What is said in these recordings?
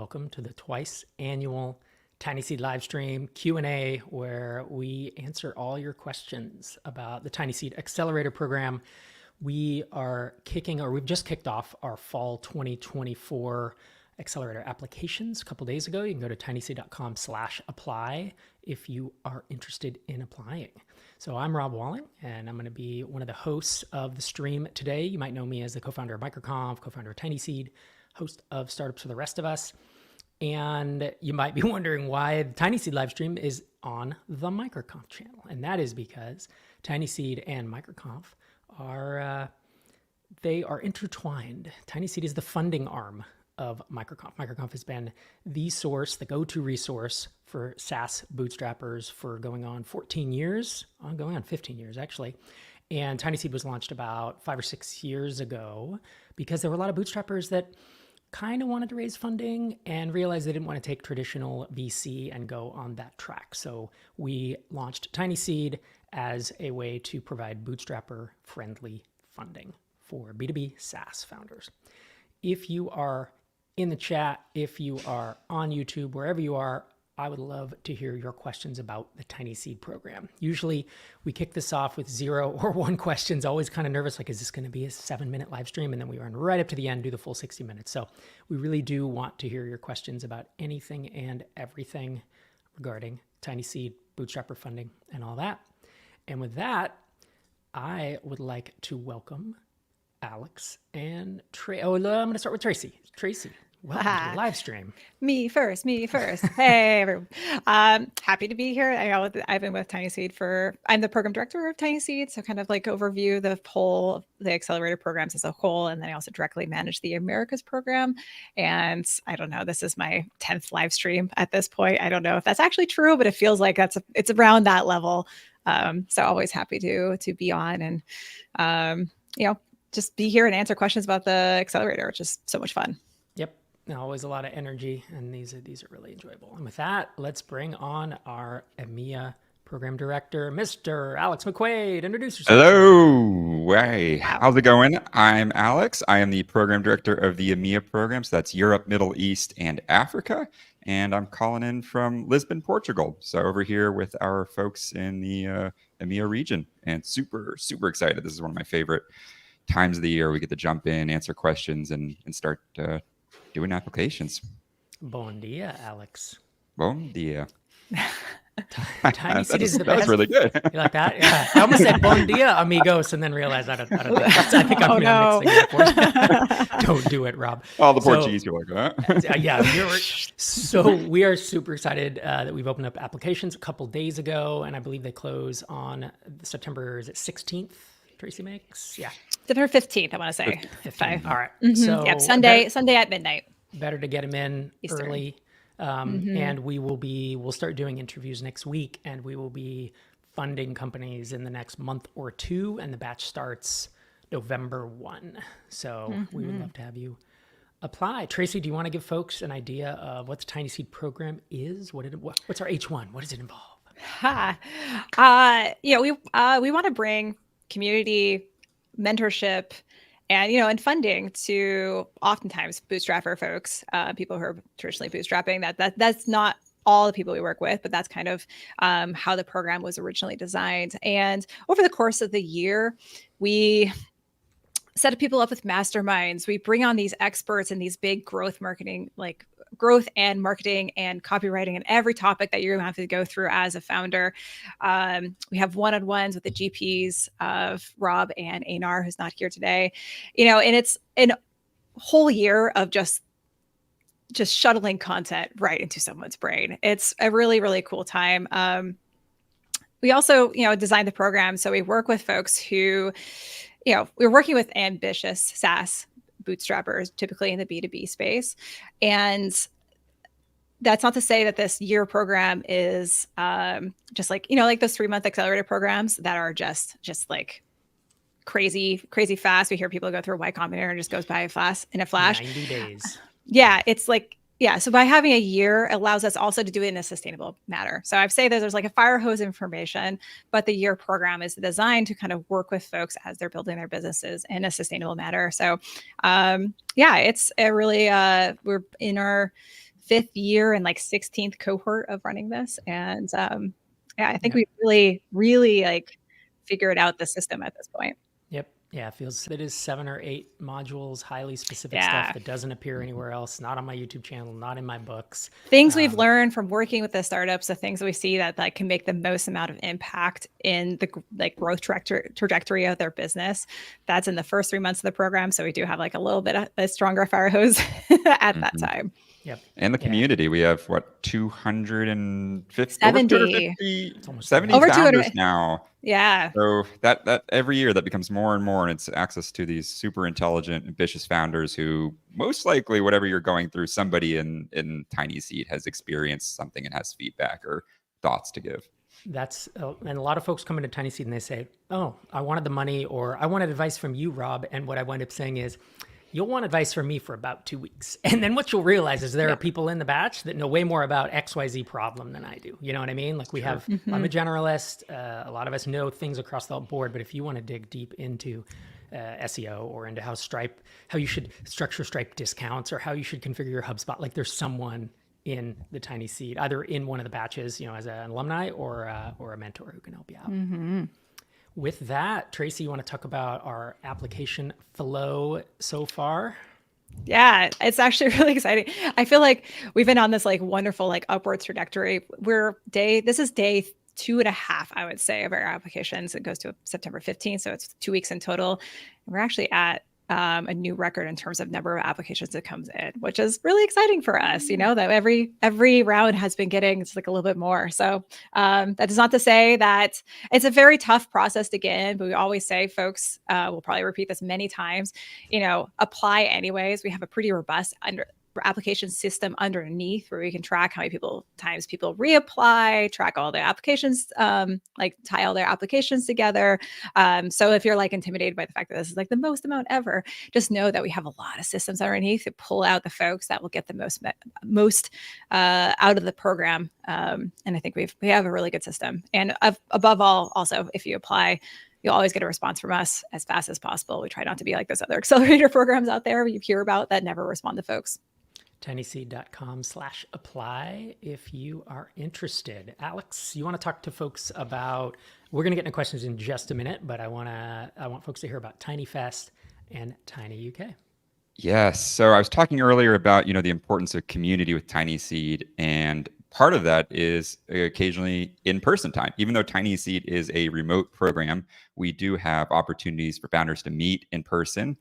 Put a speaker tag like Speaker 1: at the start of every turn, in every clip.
Speaker 1: welcome to the twice annual TinySeed livestream Q&A, where we answer all your questions about the TinySeed accelerator program. We've just kicked off our fall 2024 accelerator applications a couple days ago. You can go to tinyseed.com/apply if you are interested in applying. So I'm Rob Walling, and I'm going to be one of the hosts of the stream today. You might know me as the co-founder of MicroConf, co-founder of TinySeed, host of Startups for the Rest of Us. And you might be wondering why the TinySeed live stream is on the MicroConf channel. And that is because TinySeed and MicroConf are intertwined. TinySeed is the funding arm of MicroConf. MicroConf has been the source, the go-to resource for SaaS bootstrappers for going on 14 years, going on 15 years actually. And TinySeed was launched about 5 or 6 years ago because there were a lot of bootstrappers that kind of wanted to raise funding and realized they didn't want to take traditional VC and go on that track. So we launched TinySeed as a way to provide bootstrapper-friendly funding for B2B SaaS founders. If you are in the chat, if you are on YouTube, wherever you are, I would love to hear your questions about the TinySeed program. Usually we kick this off with 0 or 1 questions, always kind of nervous, like, is this going to be a 7-minute live stream? And then we run right up to the end, do the full 60 minutes. So we really do want to hear your questions about anything and everything regarding TinySeed, bootstrapper funding, and all that. And with that, I would like to welcome Alex and Tracy. I'm going to start with Tracy. Tracy, welcome to the live stream.
Speaker 2: Me first. Hey, everyone. Happy to be here. I've been with TinySeed I'm the program director of TinySeed, so kind of like overview the accelerator programs as a whole, and then I also directly manage the Americas program. And I don't know, this is my 10th live stream at this point. I don't know if that's actually true, but it feels like it's around that level. So always happy to be on and just be here and answer questions about the accelerator, which is so much fun.
Speaker 1: Yep. Always a lot of energy, and these are really enjoyable. And with that, let's bring on our EMEA program director, Mr. Alex McQuade. Introduce yourself.
Speaker 3: Hello. Hey, how's it going? I'm Alex. I am the program director of the EMEA program. So that's Europe, Middle East, and Africa. And I'm calling in from Lisbon, Portugal. So over here with our folks in the EMEA region, and super, super excited. This is one of my favorite times of the year. We get to jump in, answer questions, and start doing applications.
Speaker 1: Bon dia, Alex.
Speaker 3: Bon dia.
Speaker 1: TinySeed is the best.
Speaker 3: That's really good.
Speaker 1: You like that? Yeah. I almost said bon dia, amigos, and then realized I think I'm mixing it up. Don't do it, Rob.
Speaker 3: All the Portuguese people like that.
Speaker 1: Yeah. So we are super excited that we've opened up applications a couple days ago, and I believe they close on September 16th. Tracy makes? Yeah.
Speaker 2: September 15th, I want to say.
Speaker 1: 15th. All right.
Speaker 2: Mm-hmm.
Speaker 1: So
Speaker 2: yep, Sunday at midnight.
Speaker 1: Better to get them in Eastern. Early. And we'll start doing interviews next week, and we will be funding companies in the next month or 2, and the batch starts November 1. So we would love to have you apply. Tracy, do you want to give folks an idea of what the TinySeed program is? What's our H1? What does it involve?
Speaker 2: We want to bring community, mentorship, and funding to oftentimes bootstrapper folks, people who are traditionally bootstrapping. That's not all the people we work with, but that's kind of how the program was originally designed. And over the course of the year, we set people up with masterminds. We bring on these experts in these big growth and marketing and copywriting and every topic that you're going to have to go through as a founder. We have one-on-ones with the GPs of Rob and Einar, who's not here today, and it's a whole year of just shuttling content right into someone's brain. It's a really, really cool time. We also, designed the program. So we work with folks who, we're working with ambitious SaaS bootstrappers, typically in the B2B space. And that's not to say that this year program is just like, like those 3-month accelerator programs that are just like crazy fast. We hear people go through a Y Combinator and it just goes by in a flash.
Speaker 1: 90 days.
Speaker 2: Yeah, it's like, yeah. So by having a year allows us also to do it in a sustainable manner. So I'd say that there's like a fire hose information, but the year program is designed to kind of work with folks as they're building their businesses in a sustainable manner. So yeah, it's a really, we're in our 5th year and like 16th cohort of running this. And yeah, I think we really like figured out the system at this point.
Speaker 1: Yep. Yeah, it feels it is 7 or 8 modules, highly specific
Speaker 2: Yeah.
Speaker 1: stuff that doesn't appear anywhere else, not on my YouTube channel, not in my books.
Speaker 2: Things we've learned from working with the startups, the things that we see that can make the most amount of impact in the like growth trajectory of their business. That's in the first 3 months of the program. So we do have like a little bit of a stronger fire hose at that time.
Speaker 1: Yep.
Speaker 3: And the community, we have what, 250,
Speaker 2: 70,
Speaker 3: 70
Speaker 2: over
Speaker 3: founders
Speaker 2: 200
Speaker 3: now.
Speaker 2: Yeah.
Speaker 3: So that every year that becomes more and more, and it's access to these super intelligent, ambitious founders who most likely, whatever you're going through, somebody in TinySeed has experienced something and has feedback or thoughts to give.
Speaker 1: That's and a lot of folks come into TinySeed and they say, "Oh, I wanted the money," or "I wanted advice from you, Rob." And what I wind up saying is, "You'll want advice from me for about 2 weeks." And then what you'll realize is there are people in the batch that know way more about XYZ problem than I do. You know what I mean? Like we have, I'm a generalist. A lot of us know things across the board, but if you want to dig deep into SEO or into how you should structure Stripe discounts or how you should configure your HubSpot, like there's someone in the TinySeed, either in one of the batches, you know, as an alumni or a mentor who can help you out. With that, Tracy, you want to talk about our application flow so far?
Speaker 2: Yeah, it's actually really exciting. I feel like we've been on this like wonderful like upward trajectory. This is day 2.5, I would say, of our applications. It goes to September 15th, so it's 2 weeks in total. We're actually at a new record in terms of number of applications that comes in, which is really exciting for us. You know, that every round has been getting it's like a little bit more. So that is not to say that it's a very tough process to get in, but we always say, folks, we'll probably repeat this many times, you know, apply anyways. We have a pretty robust application system underneath where we can track how many times people reapply, track all the applications, like tie all their applications together. So if you're like intimidated by the fact that this is like the most amount ever, just know that we have a lot of systems underneath that pull out the folks that will get the most out of the program. And I think we have a really good system. And above all, also, if you apply, you'll always get a response from us as fast as possible. We try not to be like those other accelerator programs out there you hear about that never respond to folks.
Speaker 1: TinySeed.com/apply if you are interested. Alex, you want to talk to folks about, we're going to get into questions in just a minute, but I want folks to hear about TinyFest and Tiny UK.
Speaker 3: Yes. So I was talking earlier about, the importance of community with TinySeed, and part of that is occasionally in-person time. Even though TinySeed is a remote program, we do have opportunities for founders to meet in person.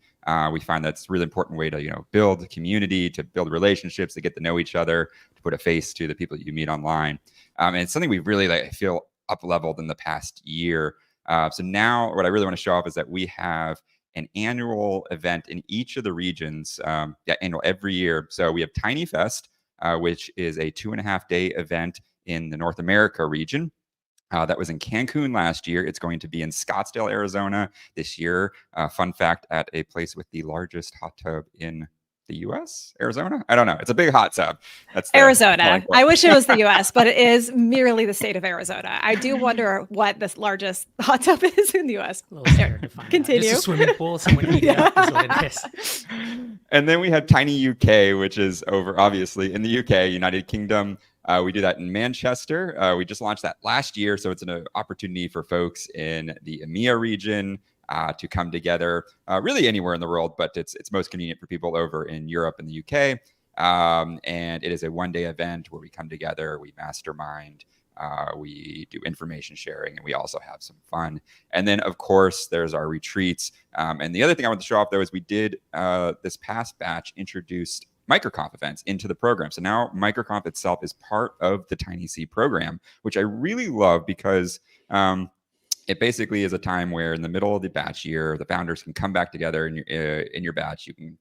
Speaker 3: We find that's a really important way to, build community, to build relationships, to get to know each other, to put a face to the people that you meet online. And it's something we've really feel up-leveled in the past year. So now what I really want to show off is that we have an annual event in each of the regions, annual every year. So we have TinyFest, which is a 2.5-day event in the North America region. That was in Cancun last year. It's going to be in Scottsdale, Arizona this year. Fun fact, at a place with the largest hot tub in the U.S., Arizona? I don't know. It's a big hot tub. That's
Speaker 2: Arizona. I wish it was the U.S., but it is merely the state of Arizona. I do wonder what this largest hot tub is in the U.S.
Speaker 1: A little scared to find
Speaker 2: Continue.
Speaker 1: Just a swimming pool. Someone heat it up is what it is.
Speaker 3: And then we have Tiny UK, which is over, obviously, in the UK, United Kingdom. We do that in Manchester. We just launched that last year, so it's an opportunity for folks in the EMEA region to come together, really anywhere in the world, but it's most convenient for people over in Europe and the UK. And it is a one-day event where we come together, we mastermind, we do information sharing, and we also have some fun. And then, of course, there's our retreats. And the other thing I want to show off, though, is we did this past batch introduced MicroConf events into the program. So now MicroConf itself is part of the TinySeed program, which I really love because it basically is a time where in the middle of the batch year, the founders can come back together in your batch. You can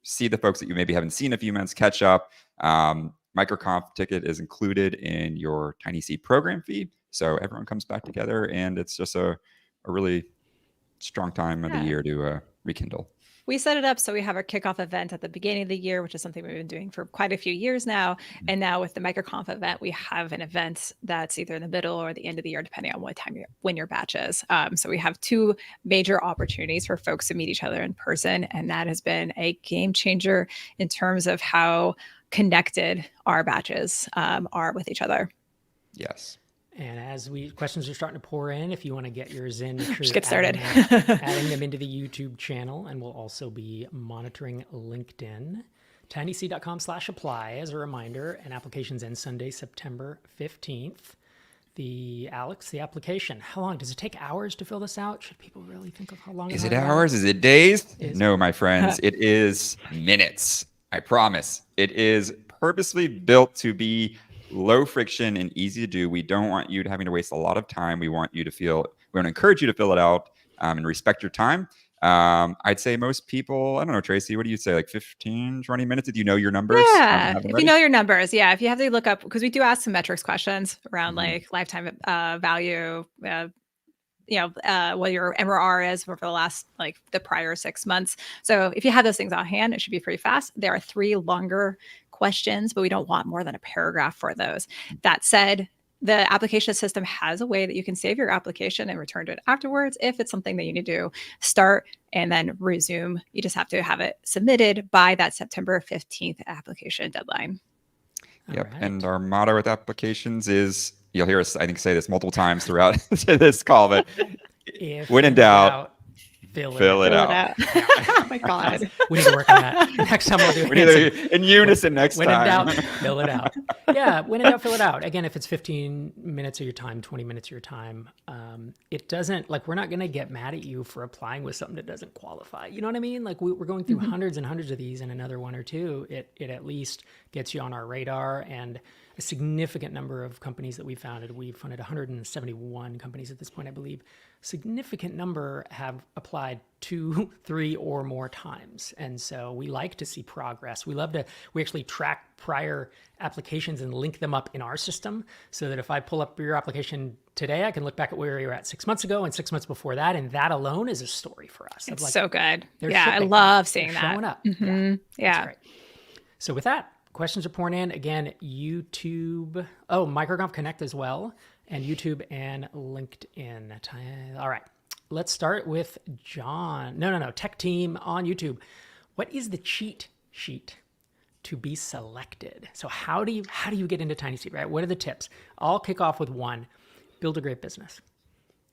Speaker 3: see the folks that you maybe haven't seen in a few months, catch up. MicroConf ticket is included in your TinySeed program fee. So everyone comes back together, and it's just a really strong time of the year to rekindle.
Speaker 2: We set it up so we have our kickoff event at the beginning of the year, which is something we've been doing for quite a few years now. And now with the MicroConf event, we have an event that's either in the middle or the end of the year, depending on when your batch is. So we have two major opportunities for folks to meet each other in person. And that has been a game changer in terms of how connected our batches are with each other.
Speaker 3: Yes.
Speaker 1: And as questions are starting to pour in, if you want to get yours in, make sure
Speaker 2: Just
Speaker 1: you're
Speaker 2: get started.
Speaker 1: adding them into the YouTube channel, and we'll also be monitoring LinkedIn. TinySeed.com/apply as a reminder, and applications end Sunday, September 15th. The application, how long? Does it take hours to fill this out? Should people really think of how long?
Speaker 3: Is it hours? Is it days? No, my friends, it is minutes. I promise. It is purposely built to be low friction and easy to do. We don't want you having to waste a lot of time. We want to encourage you to fill it out and respect your time. I'd say most people, I don't know, Tracy, what do you say? Like 15, 20 minutes if you know your numbers?
Speaker 2: Yeah, if you know your numbers. Yeah, if you have to look up, because we do ask some metrics questions around like lifetime value, what your MRR is for the last, like the prior 6 months. So if you have those things on hand, it should be pretty fast. There are 3 longer questions, but we don't want more than a paragraph for those. That said, the application system has a way that you can save your application and return to it afterwards if it's something that you need to start and then resume. You just have to have it submitted by that September 15th application deadline.
Speaker 3: Yep. Right. And our motto with applications is, you'll hear us, I think, say this multiple times throughout this call, but when in doubt, fill it out.
Speaker 2: Oh my God.
Speaker 1: We need to work on that. Next time we'll do
Speaker 3: it. In unison next time.
Speaker 1: When in doubt, fill it out. Yeah, when in doubt, fill it out. Again, if it's 15 minutes of your time, 20 minutes of your time, it doesn't, like, we're not going to get mad at you for applying with something that doesn't qualify. You know what I mean? Like, we're going through hundreds and hundreds of these, and another one or two, it at least gets you on our radar. And a significant number of companies that we founded, we've funded 171 companies at this point, I believe. Significant number have applied 2, 3, or more times. And so we like to see progress. We actually track prior applications and link them up in our system so that if I pull up your application today, I can look back at where you were at 6 months ago and 6 months before that. And that alone is a story for us.
Speaker 2: It's like, so good. Yeah, I love seeing that.
Speaker 1: Showing up.
Speaker 2: Yeah.
Speaker 1: Right. So with that, questions are pouring in. Again, YouTube, MicroConf Connect as well, and YouTube and LinkedIn. All right, let's start with John. No, tech team on YouTube. What is the cheat sheet to be selected? So how do you get into TinySeed, right? What are the tips? I'll kick off with one: build a great business.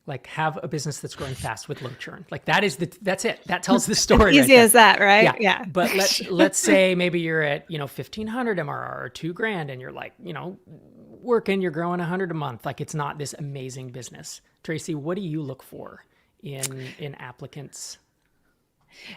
Speaker 1: Like, have a business that's growing fast with low churn. Like, that's it. That tells the story.
Speaker 2: Easy as that, right?
Speaker 1: Yeah. But let's say maybe you're at, 1,500 MRR or $2,000 and you're like, working, you're growing 100 a month. Like, it's not this amazing business. Tracy, what do you look for in applicants?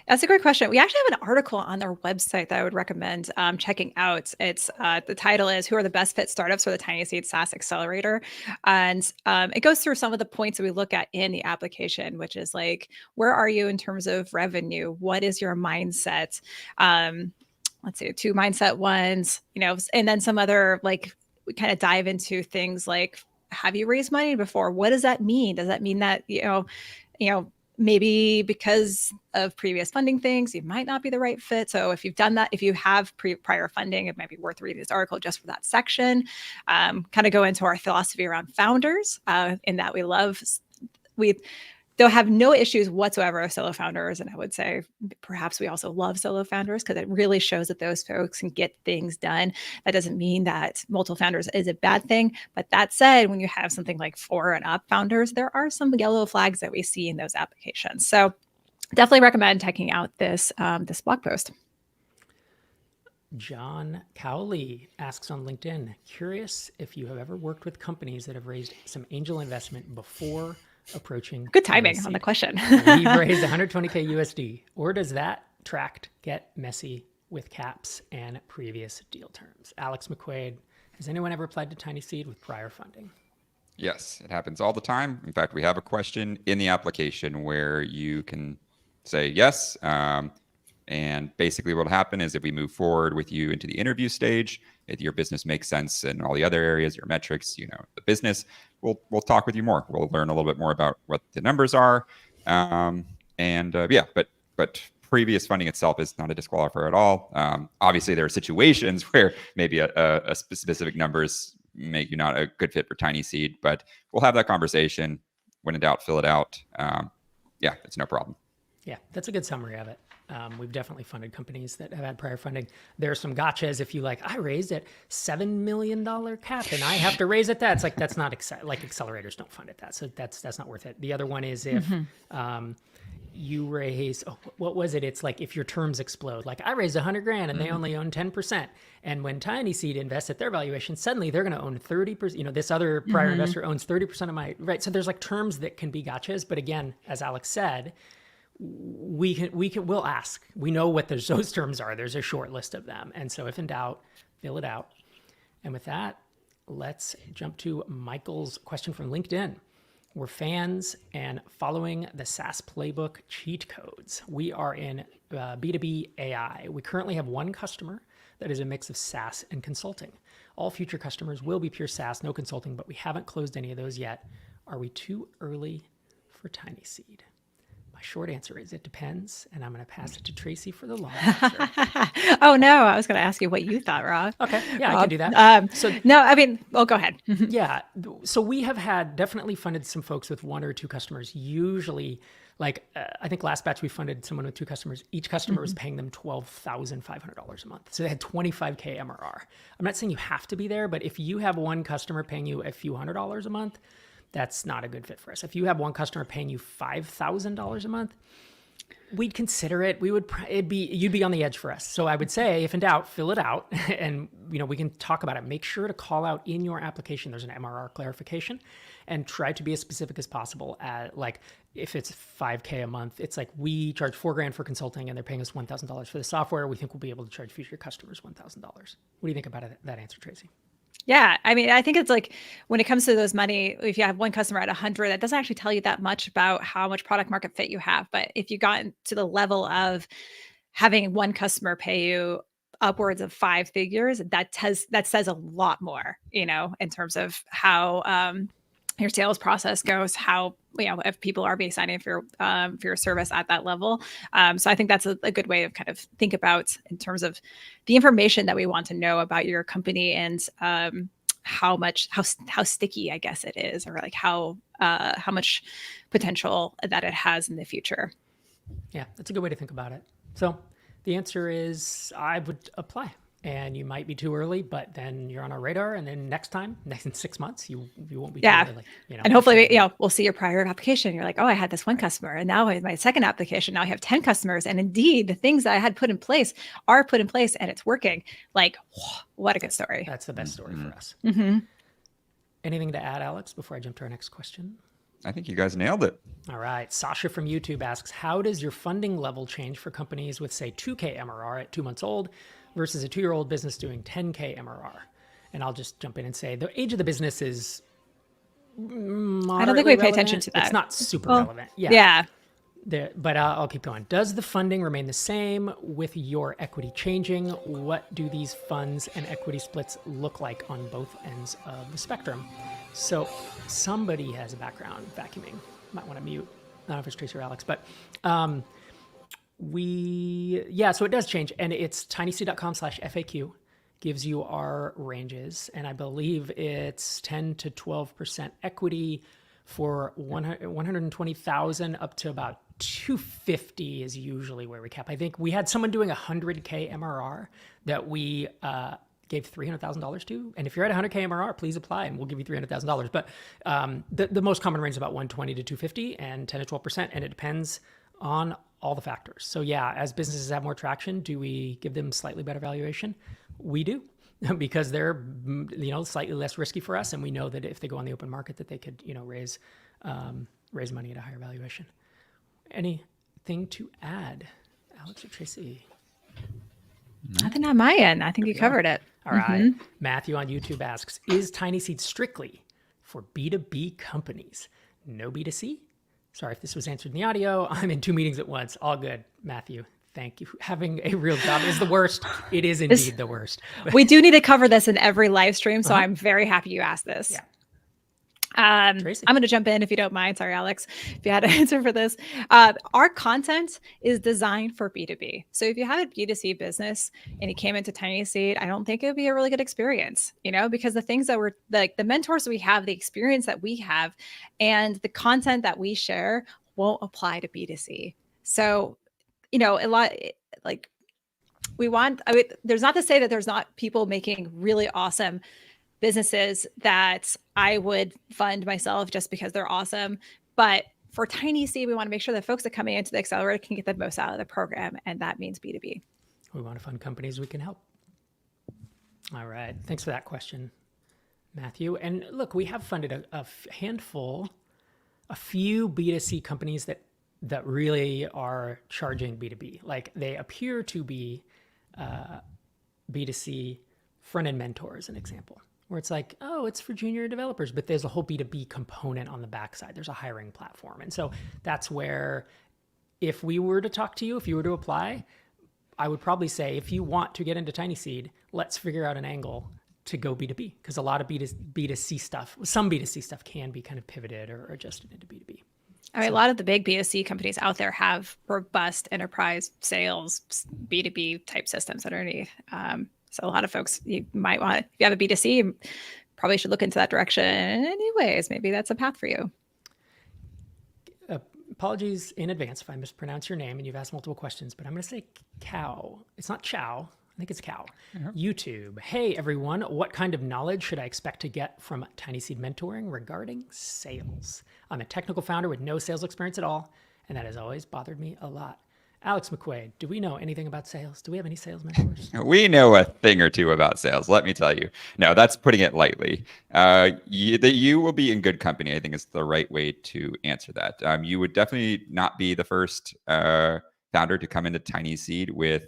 Speaker 2: That's a great question. We actually have an article on their website that I would recommend checking out. It's the title is "Who are the best fit startups for the TinySeed SaaS Accelerator?" And it goes through some of the points that we look at in the application, which is like, where are you in terms of revenue? What is your mindset? Let's see, 2 mindset ones, and then some other, like, we kind of dive into things like, have you raised money before? What does that mean? Does that mean that, maybe because of previous funding things, you might not be the right fit. So if you've done that, if you have prior funding, it might be worth reading this article just for that section. Kind of go into our philosophy around founders, in that they'll have no issues whatsoever with solo founders. And I would say perhaps we also love solo founders because it really shows that those folks can get things done. That doesn't mean that multiple founders is a bad thing. But that said, when you have something like 4 and up founders, there are some yellow flags that we see in those applications. So definitely recommend checking out this blog post.
Speaker 1: John Cowley asks on LinkedIn, curious if you have ever worked with companies that have raised some angel investment before approaching.
Speaker 2: Good timing on the question.
Speaker 1: We've raised 120K USD, or does that tract get messy with caps and previous deal terms? Alex McQuade, has anyone ever applied to TinySeed with prior funding?
Speaker 3: Yes, it happens all the time. In fact, we have a question in the application where you can say yes. And basically what will happen is if we move forward with you into the interview stage, if your business makes sense in all the other areas, your metrics, the business, we'll talk with you more. We'll learn a little bit more about what the numbers are. But previous funding itself is not a disqualifier at all. Obviously, there are situations where maybe a specific numbers make you not a good fit for TinySeed, but we'll have that conversation. When in doubt, fill it out. Yeah, it's no problem.
Speaker 1: Yeah, that's a good summary of it. We've definitely funded companies that have had prior funding. There are some gotchas if you like, I raised at $7 million cap and I have to raise at that. It's like, that's not, like accelerators don't fund at that. So that's not worth it. The other one is if you raise, what was it? It's like if your terms explode, like I raised $100,000 and they only own 10%. And when TinySeed invests at their valuation, suddenly they're going to own 30%. You know, this other prior investor owns 30% of my, right? So there's like terms that can be gotchas. But again, as Alex said, we'll ask. We know what those terms are. There's a short list of them. And so if in doubt, fill it out. And with that, let's jump to Michael's question from LinkedIn. We're fans and following the SaaS playbook cheat codes. We are in B2B AI. We currently have one customer that is a mix of SaaS and consulting. All future customers will be pure SaaS, no consulting, but we haven't closed any of those yet. Are we too early for TinySeed? My short answer is it depends, and I'm going to pass it to Tracy for the long answer.
Speaker 2: Oh, no, I was going to ask you what you thought, Rob.
Speaker 1: Okay, yeah, I can do that.
Speaker 2: No, I mean, go ahead.
Speaker 1: Yeah, so we have definitely funded some folks with one or two customers. Usually, like I think last batch we funded someone with two customers. Each customer was paying them $12,500 a month. So they had 25K MRR. I'm not saying you have to be there, but if you have one customer paying you a few $100s a month, that's not a good fit for us. If you have one customer paying you $5,000 a month, we'd consider it. You'd be on the edge for us. So I would say, if in doubt, fill it out, and we can talk about it. Make sure to call out in your application. There's an MRR clarification, and try to be as specific as possible. Like if it's $5K a month, it's like we charge $4,000 for consulting, and they're paying us $1,000 for the software. We think we'll be able to charge future customers $1,000. What do you think about that answer, Tracy?
Speaker 2: Yeah, I mean, I think it's like when it comes to those money, if you have one customer at 100, that doesn't actually tell you that much about how much product market fit you have. But if you got to the level of having one customer pay you upwards of 5 figures, that says a lot more, in terms of how your sales process goes, how if people are being signed in for your service at that level. So I think that's a good way of kind of think about in terms of the information that we want to know about your company and how sticky, I guess it is, or like how much potential that it has in the future.
Speaker 1: Yeah, that's a good way to think about it. So the answer is I would apply. And you might be too early, but then you're on our radar. And then next time, in 6 months, you won't be too early.
Speaker 2: And hopefully, we'll see your prior application. You're like, oh, I had this one customer, and now my second application, now I have 10 customers. And indeed, the things that I had put in place are put in place, and it's working. Like, what a good story.
Speaker 1: That's the best story for us.
Speaker 2: Mm-hmm.
Speaker 1: Anything to add, Alex, before I jump to our next question?
Speaker 3: I think you guys nailed it.
Speaker 1: All right. Sasha from YouTube asks, how does your funding level change for companies with, say, 2K MRR at 2 months old versus a 2-year-old business doing 10K MRR? And I'll just jump in and say the age of the business is moderately
Speaker 2: I don't think we pay
Speaker 1: relevant.
Speaker 2: attention to that.
Speaker 1: It's not super relevant.
Speaker 2: Yeah.
Speaker 1: But I'll keep going. Does the funding remain the same with your equity changing? What do these funds and equity splits look like on both ends of the spectrum? So somebody has a background vacuuming. Might want to mute. I don't know if it's Tracy or Alex, but so it does change. And it's tinyseed.com/FAQ gives you our ranges. And I believe it's 10 to 12% equity for 120,000 up to about 250 is usually where we cap. I think we had someone doing 100K MRR that we gave $300,000 to. And if you're at 100K MRR, please apply and we'll give you $300,000. But the most common range is about 120 to 250 and 10 to 12%. And it depends on all the factors. So yeah, as businesses have more traction, do we give them slightly better valuation? We do, because they're slightly less risky for us, and we know that if they go on the open market, that they could raise money at a higher valuation. Anything to add, Alex or Tracy?
Speaker 2: Nothing on my end. I think you covered it.
Speaker 1: All right. Matthew on YouTube asks, is TinySeed strictly for B2B companies? No B2C? Sorry if this was answered in the audio. I'm in 2 meetings at once. All good, Matthew. Thank you. Having a real job is the worst. It is indeed the worst.
Speaker 2: We do need to cover this in every live stream, so I'm very happy you asked this.
Speaker 1: Tracy.
Speaker 2: I'm going to jump in if you don't mind. Sorry, Alex, if you had an answer for this. Our content is designed for B2B. So if you have a B2C business and you came into TinySeed, I don't think it would be a really good experience, because the things that we're like the mentors we have, the experience that we have, and the content that we share won't apply to B2C. So, a lot like there's not to say that there's not people making really awesome businesses that I would fund myself just because they're awesome. But for TinySeed, we want to make sure that folks that coming into the accelerator can get the most out of the program. And that means B2B.
Speaker 1: We want to fund companies we can help. All right. Thanks for that question, Matthew. And look, we have funded a few B2C companies that really are charging B2B. Like they appear to be B2C front-end mentors, an example, where it's like, oh, it's for junior developers, but there's a whole B2B component on the backside. There's a hiring platform. And so that's where, if we were to talk to you, if you were to apply, I would probably say, if you want to get into TinySeed, let's figure out an angle to go B2B, because a lot of B2C stuff, some B2C stuff can be kind of pivoted or adjusted into B2B.
Speaker 2: I mean, a lot of the big B2C companies out there have robust enterprise sales, B2B type systems underneath. So a lot of folks, you might want, if you have a B2C, you probably should look into that direction anyways. Maybe that's a path for you.
Speaker 1: Apologies in advance if I mispronounce your name and you've asked multiple questions, but I'm going to say cow. It's not chow. I think it's cow. YouTube. Hey, everyone. What kind of knowledge should I expect to get from TinySeed mentoring regarding sales? I'm a technical founder with no sales experience at all, and that has always bothered me a lot. Alex McQuade, do we know anything about sales? Do we have any sales mentors?
Speaker 3: We know a thing or two about sales, let me tell you. No, that's putting it lightly. You will be in good company, I think is the right way to answer that. You would definitely not be the first founder to come into TinySeed with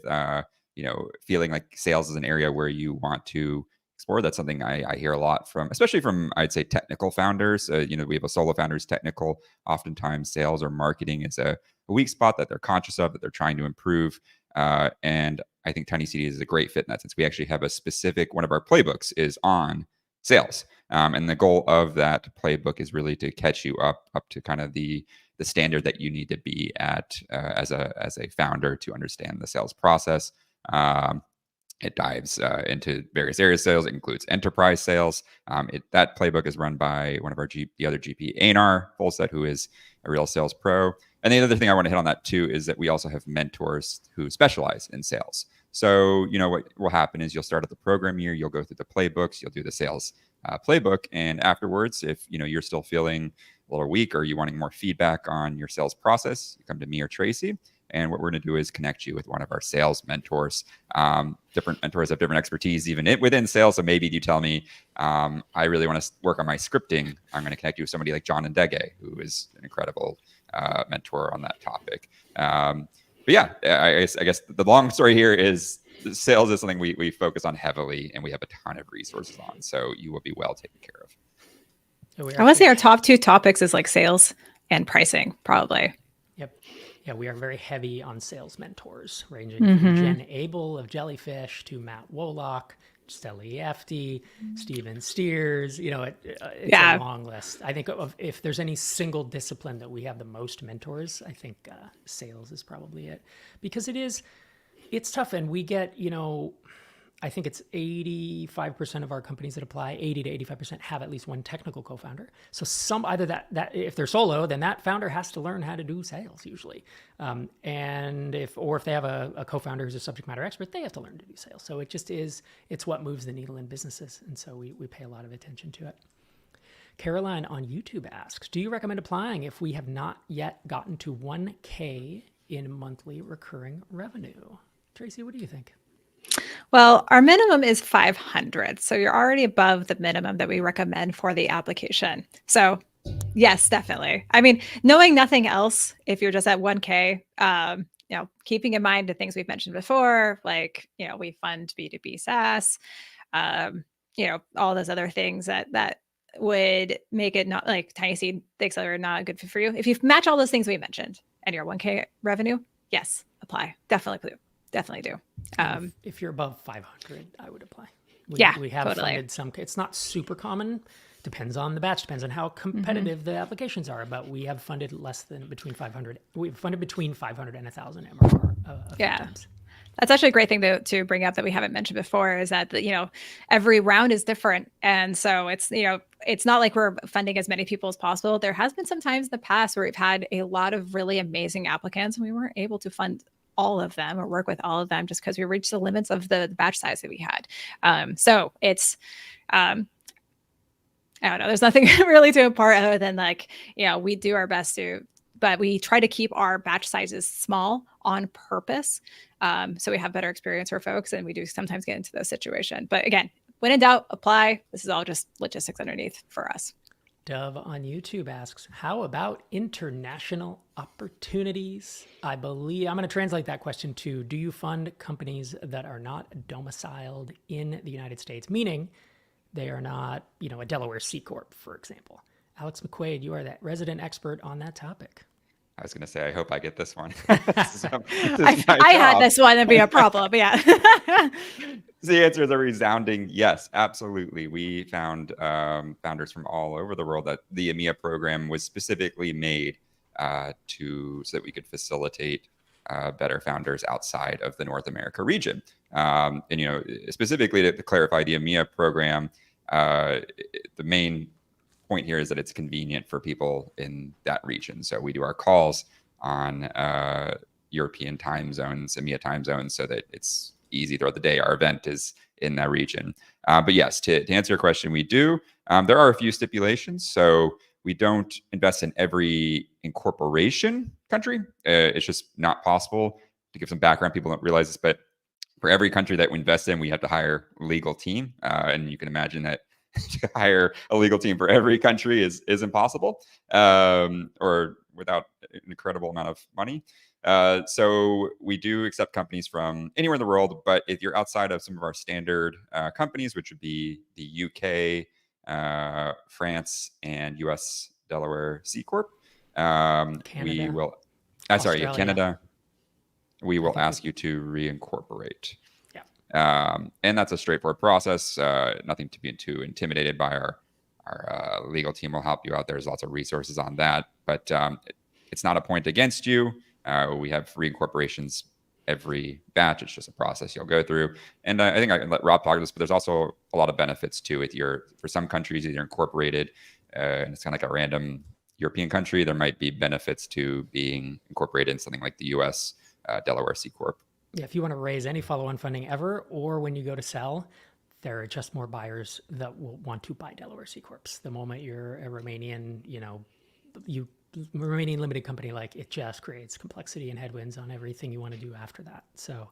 Speaker 3: feeling like sales is an area where you want to explore. That's something I hear a lot from, especially from, I'd say, technical founders. We have a solo founders technical. Oftentimes sales or marketing is a weak spot that they're conscious of, that they're trying to improve. And I think TinySeed is a great fit in that sense. We actually have a specific, one of our playbooks is on sales. And the goal of that playbook is really to catch you up to kind of the standard that you need to be at as a founder to understand the sales process. It dives into various areas of sales. It includes enterprise sales. That playbook is run by one of the other GP, Einar Folstedt, who is a real sales pro. And the other thing I want to hit on that too is that we also have mentors who specialize in sales. So, what will happen is you'll start at the program year, you'll go through the playbooks, you'll do the sales playbook. And afterwards, if you're still feeling a little weak or you're wanting more feedback on your sales process, you come to me or Tracy. And what we're going to do is connect you with one of our sales mentors. Different mentors have different expertise, even within sales. So maybe you tell me, I really want to work on my scripting. I'm going to connect you with somebody like John Ndege, who is an incredible mentor on that topic. But yeah, I guess the long story here is sales is something we focus on heavily, and we have a ton of resources on. So you will be well taken care of.
Speaker 2: I want to say our top two topics is like sales and pricing, probably.
Speaker 1: Yep. Yeah, we are very heavy on sales mentors, ranging from Jen Abel of Jellyfish to Matt Woloch, Steli Efti, Steven Steers. It's a long list. I think if there's any single discipline that we have the most mentors, I think sales is probably it, because it's tough, and we get, I think it's 85% of our companies that apply, 80 to 85% have at least one technical co-founder. So either that if they're solo, then that founder has to learn how to do sales usually. And if they have a co-founder who's a subject matter expert, they have to learn to do sales. So it's what moves the needle in businesses. And so we pay a lot of attention to it. Caroline on YouTube asks, do you recommend applying if we have not yet gotten to 1K in monthly recurring revenue? Tracy, what do you think?
Speaker 2: Well, our minimum is 500. So you're already above the minimum that we recommend for the application. So yes, definitely. I mean, knowing nothing else, if you're just at 1K, keeping in mind the things we've mentioned before, like, we fund B2B SaaS, all those other things that would make it not like TinySeed, the accelerator, not a good fit for you. If you match all those things we mentioned and you're 1K revenue, yes, apply. Definitely do.
Speaker 1: If you're above 500, I would apply. We have
Speaker 2: totally
Speaker 1: funded some. It's not super common Depends on the batch, depends on how competitive the applications are. But we have funded between 500 and 1,000 MRR a few times.
Speaker 2: That's actually a great thing to bring up that we haven't mentioned before, is that, every round is different. And so it's, it's not like we're funding as many people as possible. There has been some times in the past where we've had a lot of really amazing applicants and we weren't able to fund all of them or work with all of them just because we reached the limits of the batch size that we had. So it's, I don't know, there's nothing really to impart other than we do our best but we try to keep our batch sizes small on purpose. So we have better experience for folks, and we do sometimes get into those situations. But again, when in doubt, apply. This is all just logistics underneath for us.
Speaker 1: Dove on YouTube asks, how about international opportunities? I believe I'm going to translate that question to, do you fund companies that are not domiciled in the United States, meaning they are not, a Delaware C Corp, for example? Alex McQuade, you are that resident expert on that topic.
Speaker 3: I was going to say, I hope I get this one.
Speaker 2: I had this one, it'd be a problem. Yeah.
Speaker 3: The answer is a resounding yes, absolutely. We found founders from all over the world. That the EMEA program was specifically made so that we could facilitate better founders outside of the North America region. And specifically to clarify, the EMEA program, the main point here is that it's convenient for people in that region. So we do our calls on European time zones, EMEA time zones, so that it's easy throughout the day. Our event is in that region. But yes, to answer your question, we do. There are a few stipulations. So we don't invest in every incorporation country. It's just not possible. To give some background, people don't realize this, but for every country that we invest in, we have to hire a legal team. And you can imagine that to hire a legal team for every country is impossible, or without an incredible amount of money. So we do accept companies from anywhere in the world, but if you're outside of some of our standard companies, which would be the UK, France, and US Delaware C Corp, we will, Canada, we will ask you to reincorporate. And that's a straightforward process. Nothing to be too intimidated by. Our legal team will help you out. There's lots of resources on that, but it's not a point against you. We have reincorporations every batch. It's just a process you'll go through. And I think I can let Rob talk to this, but there's also a lot of benefits to it. For some countries, you're incorporated, and it's kind of like a random European country. There might be benefits to being incorporated in something like the US Delaware C Corp.
Speaker 1: Yeah, if you want to raise any follow-on funding ever, or when you go to sell, there are just more buyers that will want to buy Delaware C Corps. The moment you're a Romanian, Romanian limited company, it just creates complexity and headwinds on everything you want to do after that. So,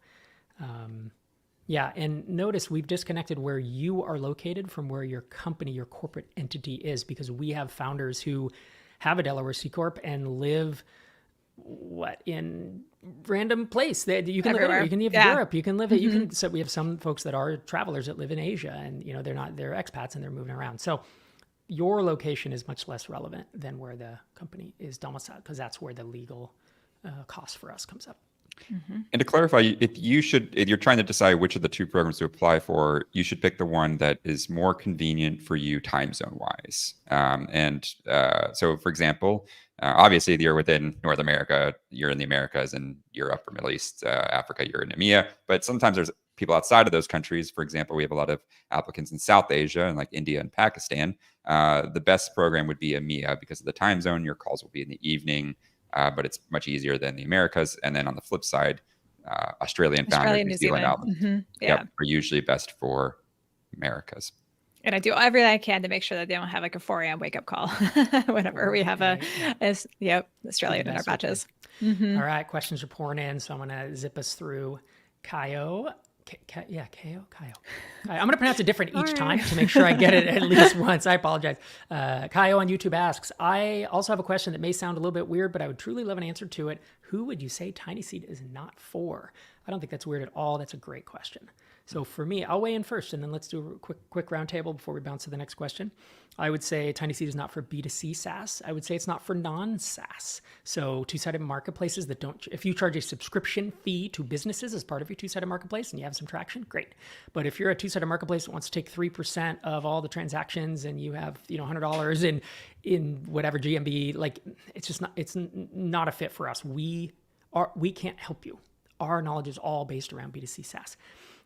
Speaker 1: and notice we've disconnected where you are located from where your company, your corporate entity is, because we have founders who have a Delaware C Corp and live in random place that you can
Speaker 2: everywhere.
Speaker 1: Live. You can live in Europe. You can live it. You can. So we have some folks that are travelers that live in Asia, and they're expats and they're moving around. So your location is much less relevant than where the company is domiciled, because that's where the legal cost for us comes up.
Speaker 3: And to clarify, if you're trying to decide which of the two programs to apply for, you should pick the one that is more convenient for you time zone wise. So, for example, obviously, if you're within North America, you're in the Americas, and Europe or Middle East, Africa, you're in EMEA. But sometimes there's people outside of those countries. For example, we have a lot of applicants in South Asia and like India and Pakistan. The best program would be EMEA because of the time zone. Your calls will be in the evening. But it's much easier than the Americas. And then on the flip side, Australian founders, New Zealand applicants, are usually best for Americas.
Speaker 2: And I do everything I can to make sure that they don't have like a 4 a.m. wake up call whenever we have Australian in our batches.
Speaker 1: All right, questions are pouring in, so I'm going to zip us through. Kayo. I'm going to pronounce it different each time to make sure I get it at least once. I apologize. Kayo on YouTube asks, I also have a question that may sound a little bit weird, but I would truly love an answer to it. Who would you say TinySeed is not for? I don't think that's weird at all. That's a great question. So for me, I'll weigh in first, and then let's do a quick roundtable before we bounce to the next question. I would say TinySeed is not for B2C SaaS. I would say it's not for non-SaaS. So two-sided marketplaces that don't, if you charge a subscription fee to businesses as part of your two-sided marketplace and you have some traction, great. But if you're a two-sided marketplace that wants to take 3% of all the transactions and you have, $100 in whatever GMB, like it's not a fit for us. We can't help you. Our knowledge is all based around B2C SaaS.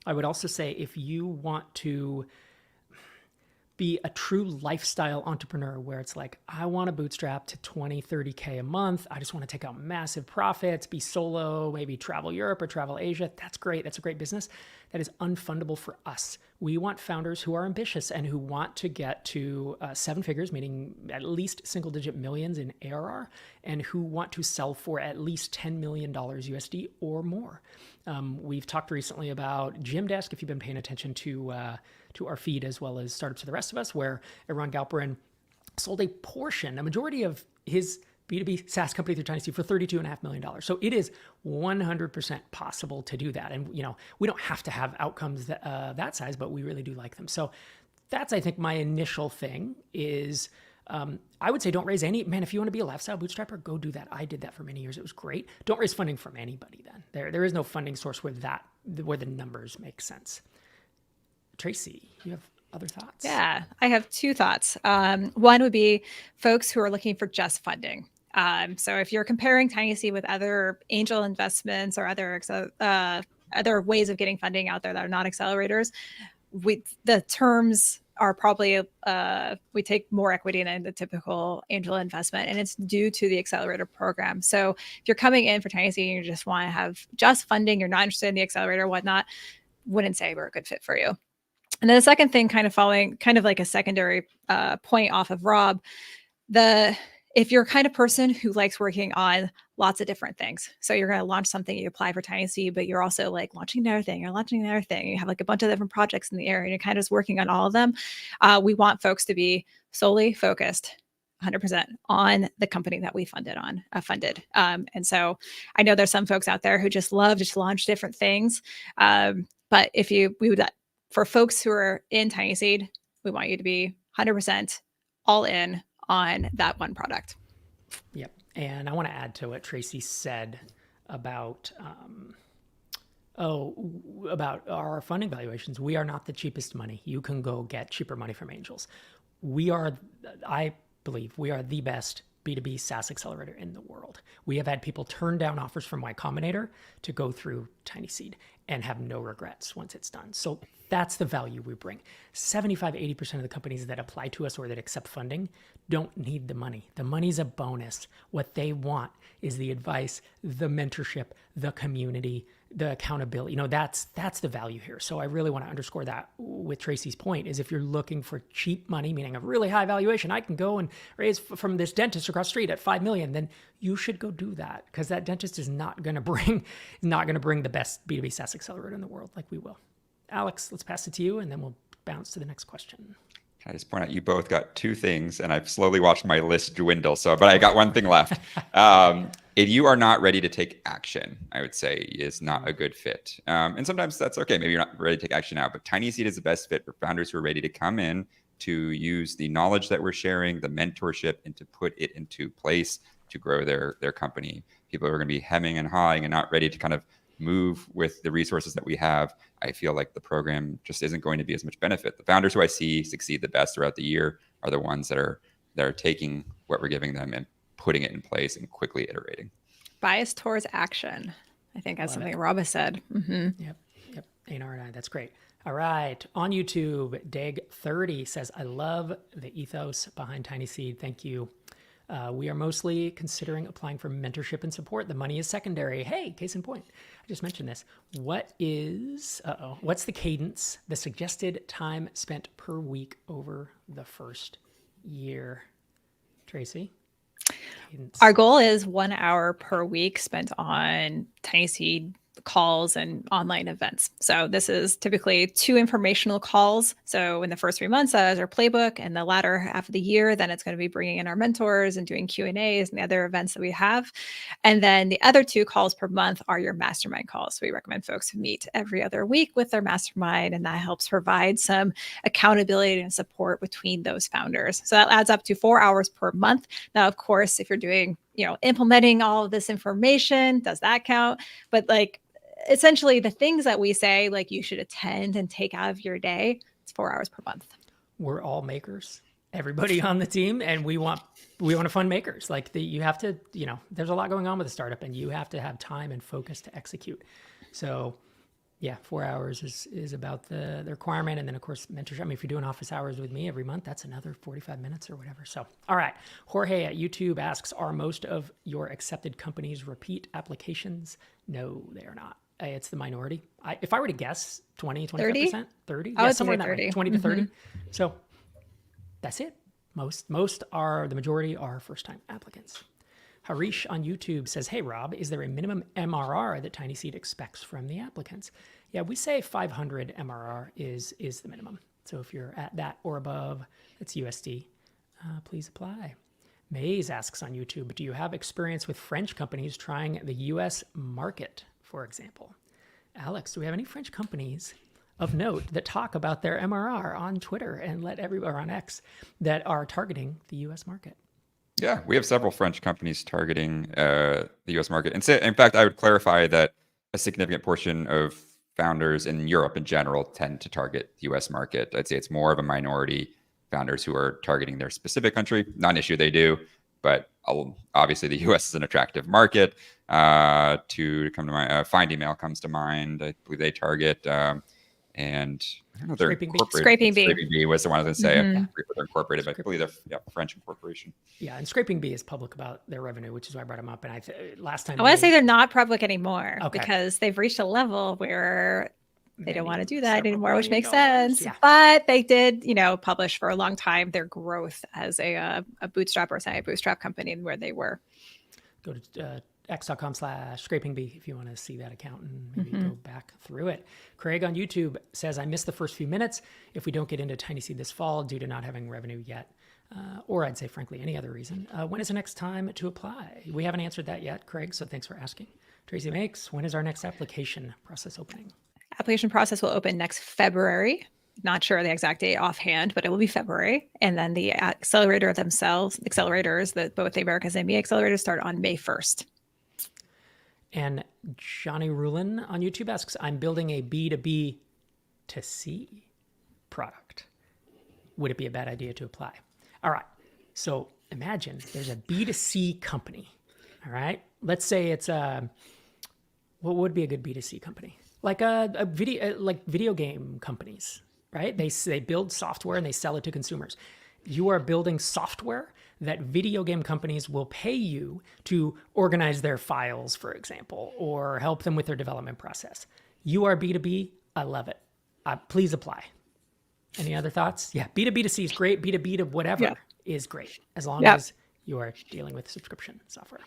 Speaker 1: I would also say if you want to be a true lifestyle entrepreneur where it's like, I want to bootstrap to 20, 30K a month. I just want to take out massive profits, be solo, maybe travel Europe or travel Asia. That's great. That's a great business. That is unfundable for us. We want founders who are ambitious and who want to get to 7 figures, meaning at least single digit millions in ARR, and who want to sell for at least $10 million USD or more. We've talked recently about Gymdesk, if you've been paying attention to our feed, as well as Startups to the Rest of Us, where Eran Galperin sold a majority of his B2B SaaS company through TinySeed for $32.5 million. So it is 100% possible to do that. And, we don't have to have outcomes that size, but we really do like them. So that's, I think, my initial thing is, I would say don't raise any, man, if you want to be a lifestyle bootstrapper, go do that. I did that for many years. It was great. Don't raise funding from anybody then. There is no funding source where the numbers make sense. Tracy, you have other thoughts?
Speaker 2: Yeah, I have 2 thoughts. One would be folks who are looking for just funding. So if you're comparing TinySeed with other angel investments or other ways of getting funding out there that are not accelerators, the terms are probably we take more equity than the typical angel investment, and it's due to the accelerator program. So if you're coming in for TinySeed and you just want to have just funding, you're not interested in the accelerator or whatnot, wouldn't say we're a good fit for you. And then the second thing, kind of like a secondary point off of Rob, if you're kind of person who likes working on lots of different things, so you're going to launch something, you apply for TinySeed, but you're also like launching another thing, you have like a bunch of different projects in the air, and you're kind of just working on all of them. We want folks to be solely focused 100% on the company that we funded. And so I know there's some folks out there who just love to launch different things. But for folks who are in TinySeed, we want you to be 100% all in on that one product.
Speaker 1: Yep. And I want to add to what Tracy said about our funding valuations. We are not the cheapest money. You can go get cheaper money from angels. I believe we are the best B2B SaaS accelerator in the world. We have had people turn down offers from Y Combinator to go through TinySeed and have no regrets once it's done. So that's the value we bring. 75-80% of the companies that apply to us or that accept funding don't need the money. The money's a bonus. What they want is the advice, the mentorship, the community, the accountability. That's the value here. So I really want to underscore that with Tracy's point is if you're looking for cheap money, meaning a really high valuation, I can go and raise from this dentist across the street at $5 million, then you should go do that, because that dentist is not going to bring the best B2B SaaS accelerator in the world like we will. Alex, let's pass it to you, and then we'll bounce to the next question.
Speaker 3: Can I just point out you both got 2 things, and I've slowly watched my list dwindle. But I got one thing left. If you are not ready to take action, I would say is not a good fit. And sometimes that's okay. Maybe you're not ready to take action now, but TinySeed is the best fit for founders who are ready to come in to use the knowledge that we're sharing, the mentorship, and to put it into place to grow their company. People who are going to be hemming and hawing and not ready to kind of move with the resources that we have, I feel like the program just isn't going to be as much benefit. The founders who I see succeed the best throughout the year are the ones that are taking what we're giving them and putting it in place and quickly iterating.
Speaker 2: Bias towards action. I think that's something Rob has said. Mm-hmm.
Speaker 1: Yep. Anar and I, that's great. All right. On YouTube, Dag30 says, I love the ethos behind TinySeed. Thank you. We are mostly considering applying for mentorship and support. The money is secondary. Hey, case in point. I just mentioned this. What's the cadence, the suggested time spent per week over the first year? Tracy? Cadence.
Speaker 2: Our goal is 1 hour per week spent on TinySeed calls and online events. So this is typically 2 informational calls. So in the first 3 months, that is our playbook, and the latter half of the year, then it's going to be bringing in our mentors and doing Q&As and the other events that we have. And then the other 2 calls per month are your mastermind calls. So we recommend folks meet every other week with their mastermind, and that helps provide some accountability and support between those founders. So that adds up to 4 hours per month. Now, of course, if you're doing, implementing all of this information, does that count? But like, essentially the things that we say, like you should attend and take out of your day, it's 4 hours per month.
Speaker 1: We're all makers, everybody on the team, and we want to fund makers. Like you have to, there's a lot going on with a startup, and you have to have time and focus to execute. So yeah, 4 hours is about the requirement. And then of course, mentorship. I mean, if you're doing office hours with me every month, that's another 45 minutes or whatever. So, all right. Jorge at YouTube asks, are most of your accepted companies repeat applications? No, they are not. It's the minority. If I were to guess, 20, 25%, 30?
Speaker 2: I
Speaker 1: Yeah,
Speaker 2: would
Speaker 1: somewhere in
Speaker 2: say
Speaker 1: that
Speaker 2: 30.
Speaker 1: range, 20 to 30. So that's it. The majority are first-time applicants. Harish on YouTube says, hey, Rob, is there a minimum MRR that TinySeed expects from the applicants? Yeah, we say 500 MRR is the minimum. So if you're at that or above, that's USD, please apply. Maze asks on YouTube, do you have experience with French companies trying the US market, for example? Alex, do we have any French companies of note that talk about their MRR on Twitter and or on X that are targeting the US market?
Speaker 3: Yeah, we have several French companies targeting the U.S. market. And in fact, I would clarify that a significant portion of founders in Europe in general tend to target the U.S. market. I'd say it's more of a minority founders who are targeting their specific country. Not an issue they do, but obviously the U.S. is an attractive market. To come to mind, Find Email comes to mind. I believe they target. And I don't know, they're
Speaker 2: Scraping Bee.
Speaker 3: Scraping Bee was the one I was going to say.
Speaker 2: Mm-hmm.
Speaker 3: They're incorporated, but I believe they're French incorporation.
Speaker 1: Yeah, and Scraping Bee is public about their revenue, which is why I brought them up. And last time
Speaker 2: I want to say they're not public anymore because they've reached a level where they don't want to do that anymore, which makes sense. Yeah. But they did, publish for a long time their growth as a bootstrap or semi-bootstrap company and where they were.
Speaker 1: Go to x.com/scrapingbee if you want to see that account and maybe go back through it. Craig on YouTube says, I missed the first few minutes. If we don't get into TinySeed this fall due to not having revenue yet, or I'd say, frankly, any other reason, when is the next time to apply? We haven't answered that yet, Craig, so thanks for asking. Tracy Makes, when is our next application process opening?
Speaker 2: Application process will open next February. Not sure the exact date offhand, but it will be February. And then the accelerators, both the Americas and EMEA accelerators, start on May 1st.
Speaker 1: And Johnny Rulin on YouTube asks, I'm building a B2B to C product. Would it be a bad idea to apply? All right. So imagine there's a B2C company. All right. Let's say it's what would be a good B2C company? Like video game companies, right? They build software and they sell it to consumers. You are building software that video game companies will pay you to organize their files, for example, or help them with their development process. You are B2B. I love it. Please apply. Any other thoughts? Yeah, B2B to C is great. B2B to whatever is great, as long as you are dealing with subscription software.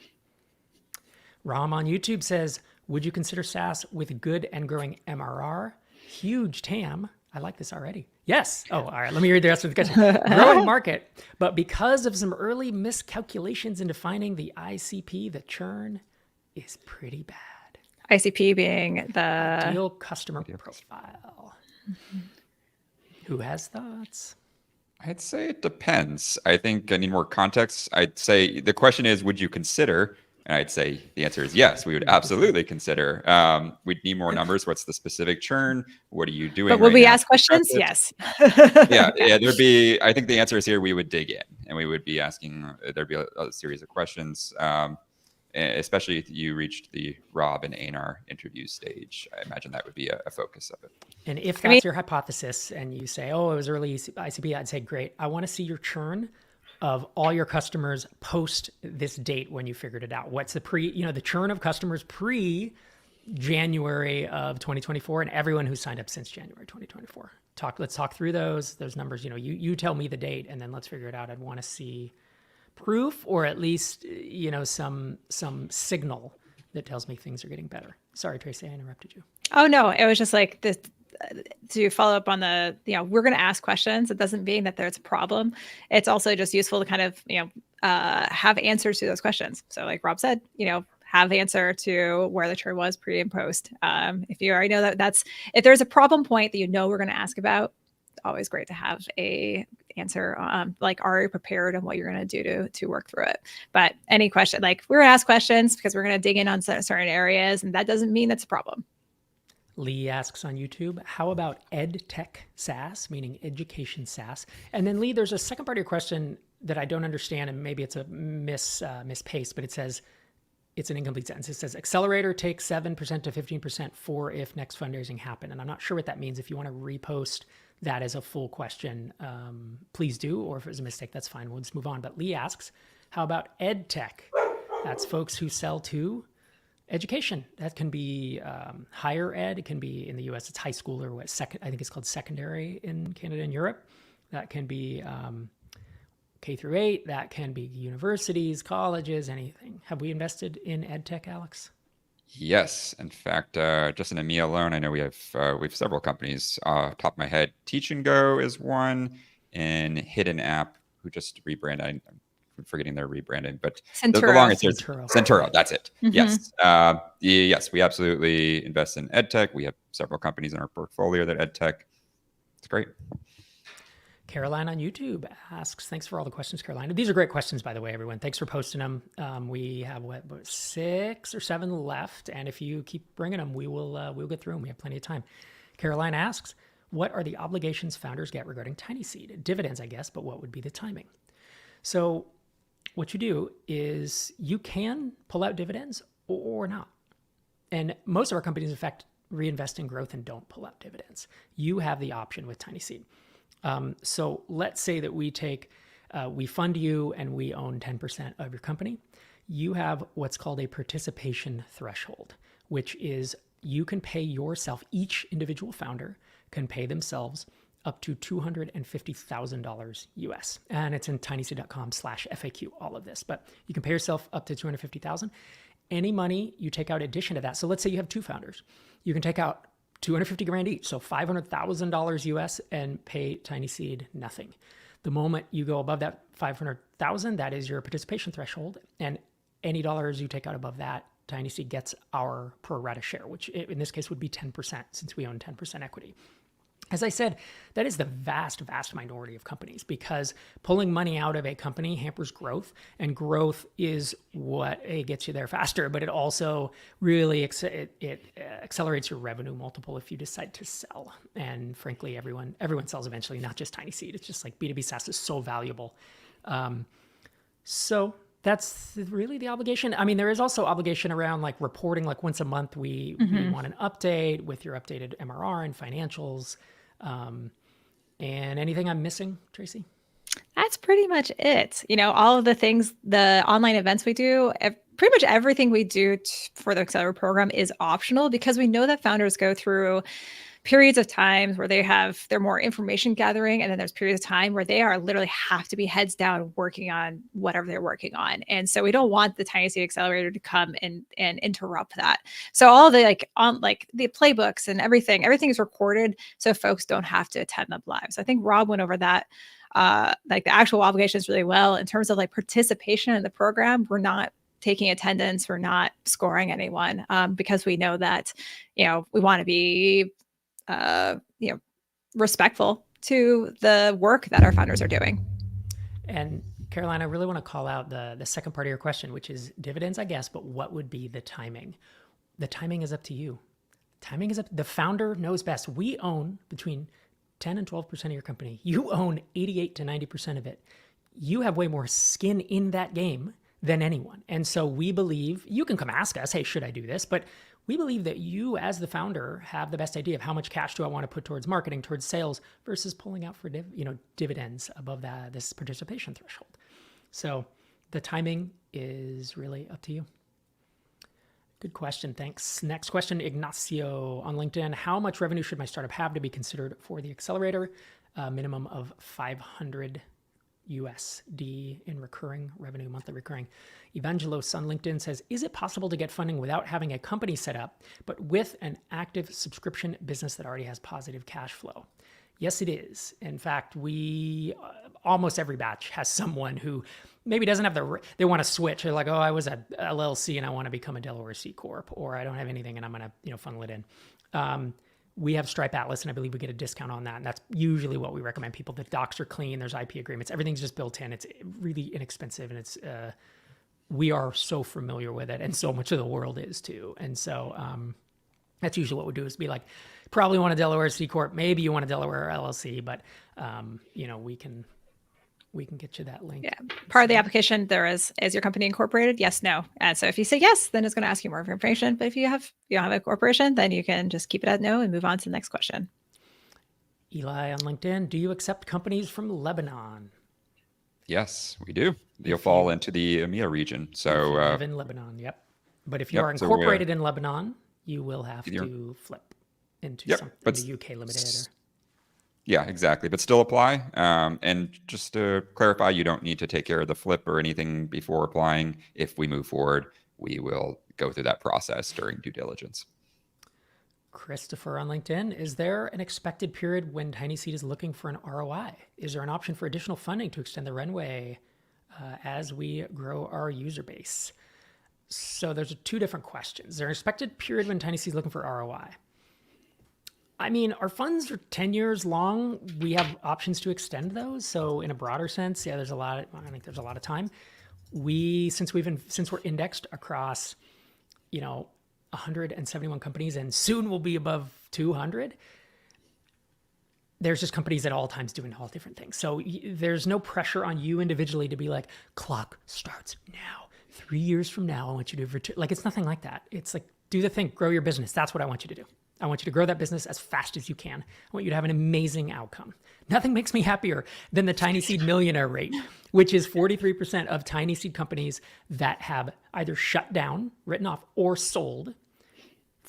Speaker 1: Ram on YouTube says, would you consider SaaS with good and growing MRR? Huge TAM. I like this already. Yes. Oh, all right. Let me read the rest of the question. Growing market, but because of some early miscalculations in defining the ICP, the churn is pretty bad.
Speaker 2: ICP being the
Speaker 1: ideal customer profile. Who has thoughts?
Speaker 3: I'd say it depends. I think I need more context. I'd say the question is, would you consider? And I'd say the answer is yes, we would absolutely consider. We'd need more numbers. What's the specific churn? What are you doing?
Speaker 2: But would we ask questions? Yes.
Speaker 3: Yeah, there'd be, I think the answer is here, we would dig in and we would be asking, there'd be a series of questions, especially if you reached the Rob and Einar interview stage. I imagine that would be a focus of it.
Speaker 1: And if that's your hypothesis and you say, oh, it was early ICP, I'd say, great. I want to see your churn of all your customers post this date when you figured it out. What's the the churn of customers pre-January of 2024 and everyone who's signed up since January 2024. Let's talk through those numbers. You tell me the date and then let's figure it out. I'd want to see proof or at least, some signal that tells me things are getting better. Sorry, Tracy, I interrupted you.
Speaker 2: Oh, no, it was just like this. To follow up on the, we're going to ask questions. It doesn't mean that there's a problem. It's also just useful to kind of, have answers to those questions. So like Rob said, have answer to where the churn was pre and post. If you already know if there's a problem point that we're going to ask about, it's always great to have a answer like already prepared on what you're going to do to work through it. But any question, like we're going to ask questions because we're going to dig in on certain areas, and that doesn't mean that's a problem.
Speaker 1: Lee asks on YouTube, how about Edtech SaaS, meaning education SaaS? And then Lee, there's a second part of your question that I don't understand, and maybe it's a mispaste, but it says, it's an incomplete sentence. It says, accelerator takes 7% to 15% for if next fundraising happen. And I'm not sure what that means. If you want to repost that as a full question, please do. Or if it was a mistake, that's fine. We'll just move on. But Lee asks, how about Edtech? That's folks who sell to education. That can be higher ed. It can be in the US, it's high school, or I think it's called secondary in Canada and Europe. That can be K through 8. That can be universities, colleges, anything. Have we invested in EdTech, Alex?
Speaker 3: Yes. In fact, just in EMEA alone, I know we have several companies. Top of my head, Teach and Go is one, and Hidden App, who just rebranded. I'm forgetting their rebranding, but the longest is Centuro. That's it. Mm-hmm. Yes. Yes, we absolutely invest in EdTech. We have several companies in our portfolio that EdTech. It's great.
Speaker 1: Caroline on YouTube asks, thanks for all the questions, Caroline. These are great questions, by the way, everyone. Thanks for posting them. We have 6 or 7 left, and if you keep bringing them, we'll get through them. We have plenty of time. Caroline asks, what are the obligations founders get regarding TinySeed? Dividends, I guess, but what would be the timing? So what you do is you can pull out dividends or not. And most of our companies, in fact, reinvest in growth and don't pull out dividends. You have the option with TinySeed. So let's say that we fund you and we own 10% of your company. You have what's called a participation threshold, which is you can pay yourself, each individual founder can pay themselves up to $250,000 US. And it's in tinyseed.com/FAQ, all of this, but you can pay yourself up to $250,000. Any money you take out in addition to that. So let's say you have 2 founders, you can take out $250,000 each. So $500,000 US and pay TinySeed nothing. The moment you go above that $500,000, that is your participation threshold. And any dollars you take out above that, TinySeed gets our pro rata share, which in this case would be 10% since we own 10% equity. As I said, that is the vast, vast minority of companies, because pulling money out of a company hampers growth, and growth is what gets you there faster, but it also really accelerates your revenue multiple if you decide to sell. And frankly, everyone sells eventually, not just TinySeed. It's just like B2B SaaS is so valuable. So that's really the obligation. I mean, there is also obligation around like reporting, like once a month, we want an update with your updated MRR and financials. And anything I'm missing, Tracy?
Speaker 2: That's pretty much it. All of the things, the online events we do, pretty much everything we do for the Accelerator program is optional, because we know that founders go through periods of times where they're more information gathering. And then there's periods of time where they are literally have to be heads down working on whatever they're working on. And so we don't want the TinySeed Accelerator to come and interrupt that. So all the the playbooks and everything is recorded so folks don't have to attend them live. So I think Rob went over that, the actual obligations really well in terms of like participation in the program. We're not taking attendance. We're not scoring anyone because we know that, we want to be respectful to the work that our founders are doing.
Speaker 1: And Caroline, I really want to call out the second part of your question, which is dividends, I guess, but what would be the timing? The timing is up to you. Timing is up. The founder knows best. We own between 10 and 12% of your company. You own 88 to 90% of it. You have way more skin in that game than anyone. And so we believe, you can come ask us, hey, should I do this? But we believe that you as the founder have the best idea of how much cash do I want to put towards marketing, towards sales, versus pulling out for dividends above this participation threshold. So the timing is really up to you. Good question. Thanks. Next question, Ignacio on LinkedIn. How much revenue should my startup have to be considered for the accelerator? Minimum of 500 USD in recurring revenue, monthly recurring. Evangelos on LinkedIn says, is it possible to get funding without having a company set up, but with an active subscription business that already has positive cash flow? Yes, it is. In fact, almost every batch has someone who maybe doesn't have they want to switch. They're like, oh, I was a LLC and I want to become a Delaware C Corp, or I don't have anything and I'm going to, funnel it in. We have Stripe Atlas, and I believe we get a discount on that. And that's usually what we recommend people. The docs are clean. There's IP agreements. Everything's just built in. It's really inexpensive, and we are so familiar with it, and so much of the world is too. And so that's usually what we do is be like, probably want a Delaware C Corp. Maybe you want a Delaware LLC, but we can get you that link.
Speaker 2: Yeah. Part of the application there is your company incorporated? Yes, no. And so if you say yes, then it's going to ask you more information. But if you don't have a corporation, then you can just keep it at no and move on to the next question.
Speaker 1: Eli on LinkedIn, do you accept companies from Lebanon?
Speaker 3: Yes, we do. They'll fall into the EMEA region. So
Speaker 1: if you live in Lebanon, yep. But if you are incorporated in Lebanon, you will have to flip into into UK Limited.
Speaker 3: Yeah, exactly. But still apply. And just to clarify, you don't need to take care of the flip or anything before applying. If we move forward, we will go through that process during due diligence.
Speaker 1: Christopher on LinkedIn, is there an expected period when TinySeed is looking for an ROI? Is there an option for additional funding to extend the runway as we grow our user base? So there's two different questions. Is there an expected period when TinySeed is looking for ROI? I mean, our funds are 10 years long. We have options to extend those. So in a broader sense, I think there's a lot of time. Since we're indexed across, 171 companies, and soon we'll be above 200, there's just companies at all times doing all different things. So there's no pressure on you individually to be like, clock starts now. 3 years from now, I want you to it's nothing like that. It's like, do the thing, grow your business. That's what I want you to do. I want you to grow that business as fast as you can. I want you to have an amazing outcome. Nothing makes me happier than the TinySeed millionaire rate, which is 43% of TinySeed companies that have either shut down, written off, or sold.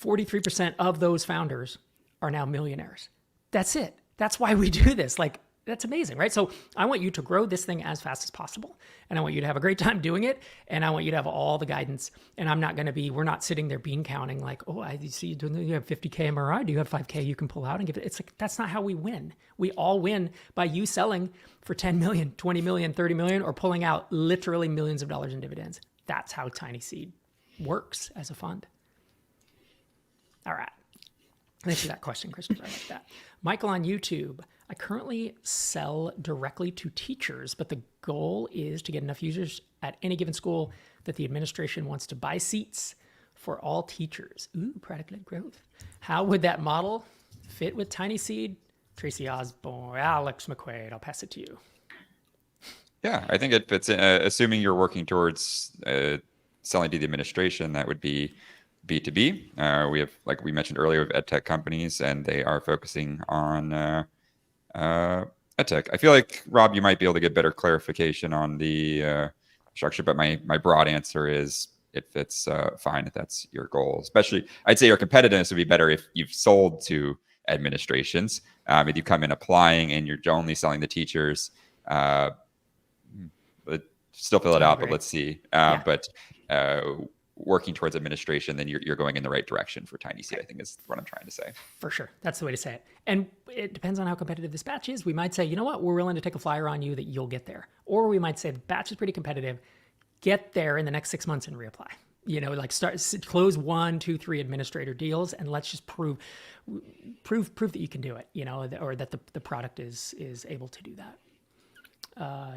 Speaker 1: 43% of those founders are now millionaires. That's it. That's why we do this. That's amazing, right? So I want you to grow this thing as fast as possible. And I want you to have a great time doing it. And I want you to have all the guidance. And we're not sitting there bean counting like, oh, I see you have 50K MRI. Do you have 5K you can pull out and give it? It's like, that's not how we win. We all win by you selling for 10 million, 20 million, 30 million, or pulling out literally millions of dollars in dividends. That's how TinySeed works as a fund. All right. Thanks for that question, Christopher. I like that. Michael on YouTube. I currently sell directly to teachers, but the goal is to get enough users at any given school that the administration wants to buy seats for all teachers. Ooh, product-led growth. How would that model fit with TinySeed? Tracy Osborn, Alex McQuade, I'll pass it to you.
Speaker 3: Yeah, I think it fits in, assuming you're working towards selling to the administration, that would be B2B. We have, like we mentioned earlier, with Edtech companies, and they are focusing on Edtech. I feel like, Rob, you might be able to get better clarification on the structure, but my broad answer is it fits fine if that's your goal. Especially, I'd say your competitiveness would be better if you've sold to administrations. If you come in applying and you're only selling the teachers, but still fill it out, but let's see. But working towards administration, then you're going in the right direction for TinySeed, I think is what I'm trying to say.
Speaker 1: For sure. That's the way to say it. And it depends on how competitive this batch is. We might say, you know what, we're willing to take a flyer on you that you'll get there. Or we might say the batch is pretty competitive. Get there in the next 6 months and reapply. Close 1, 2, 3 administrator deals, and let's just prove that you can do it, or that the product is able to do that.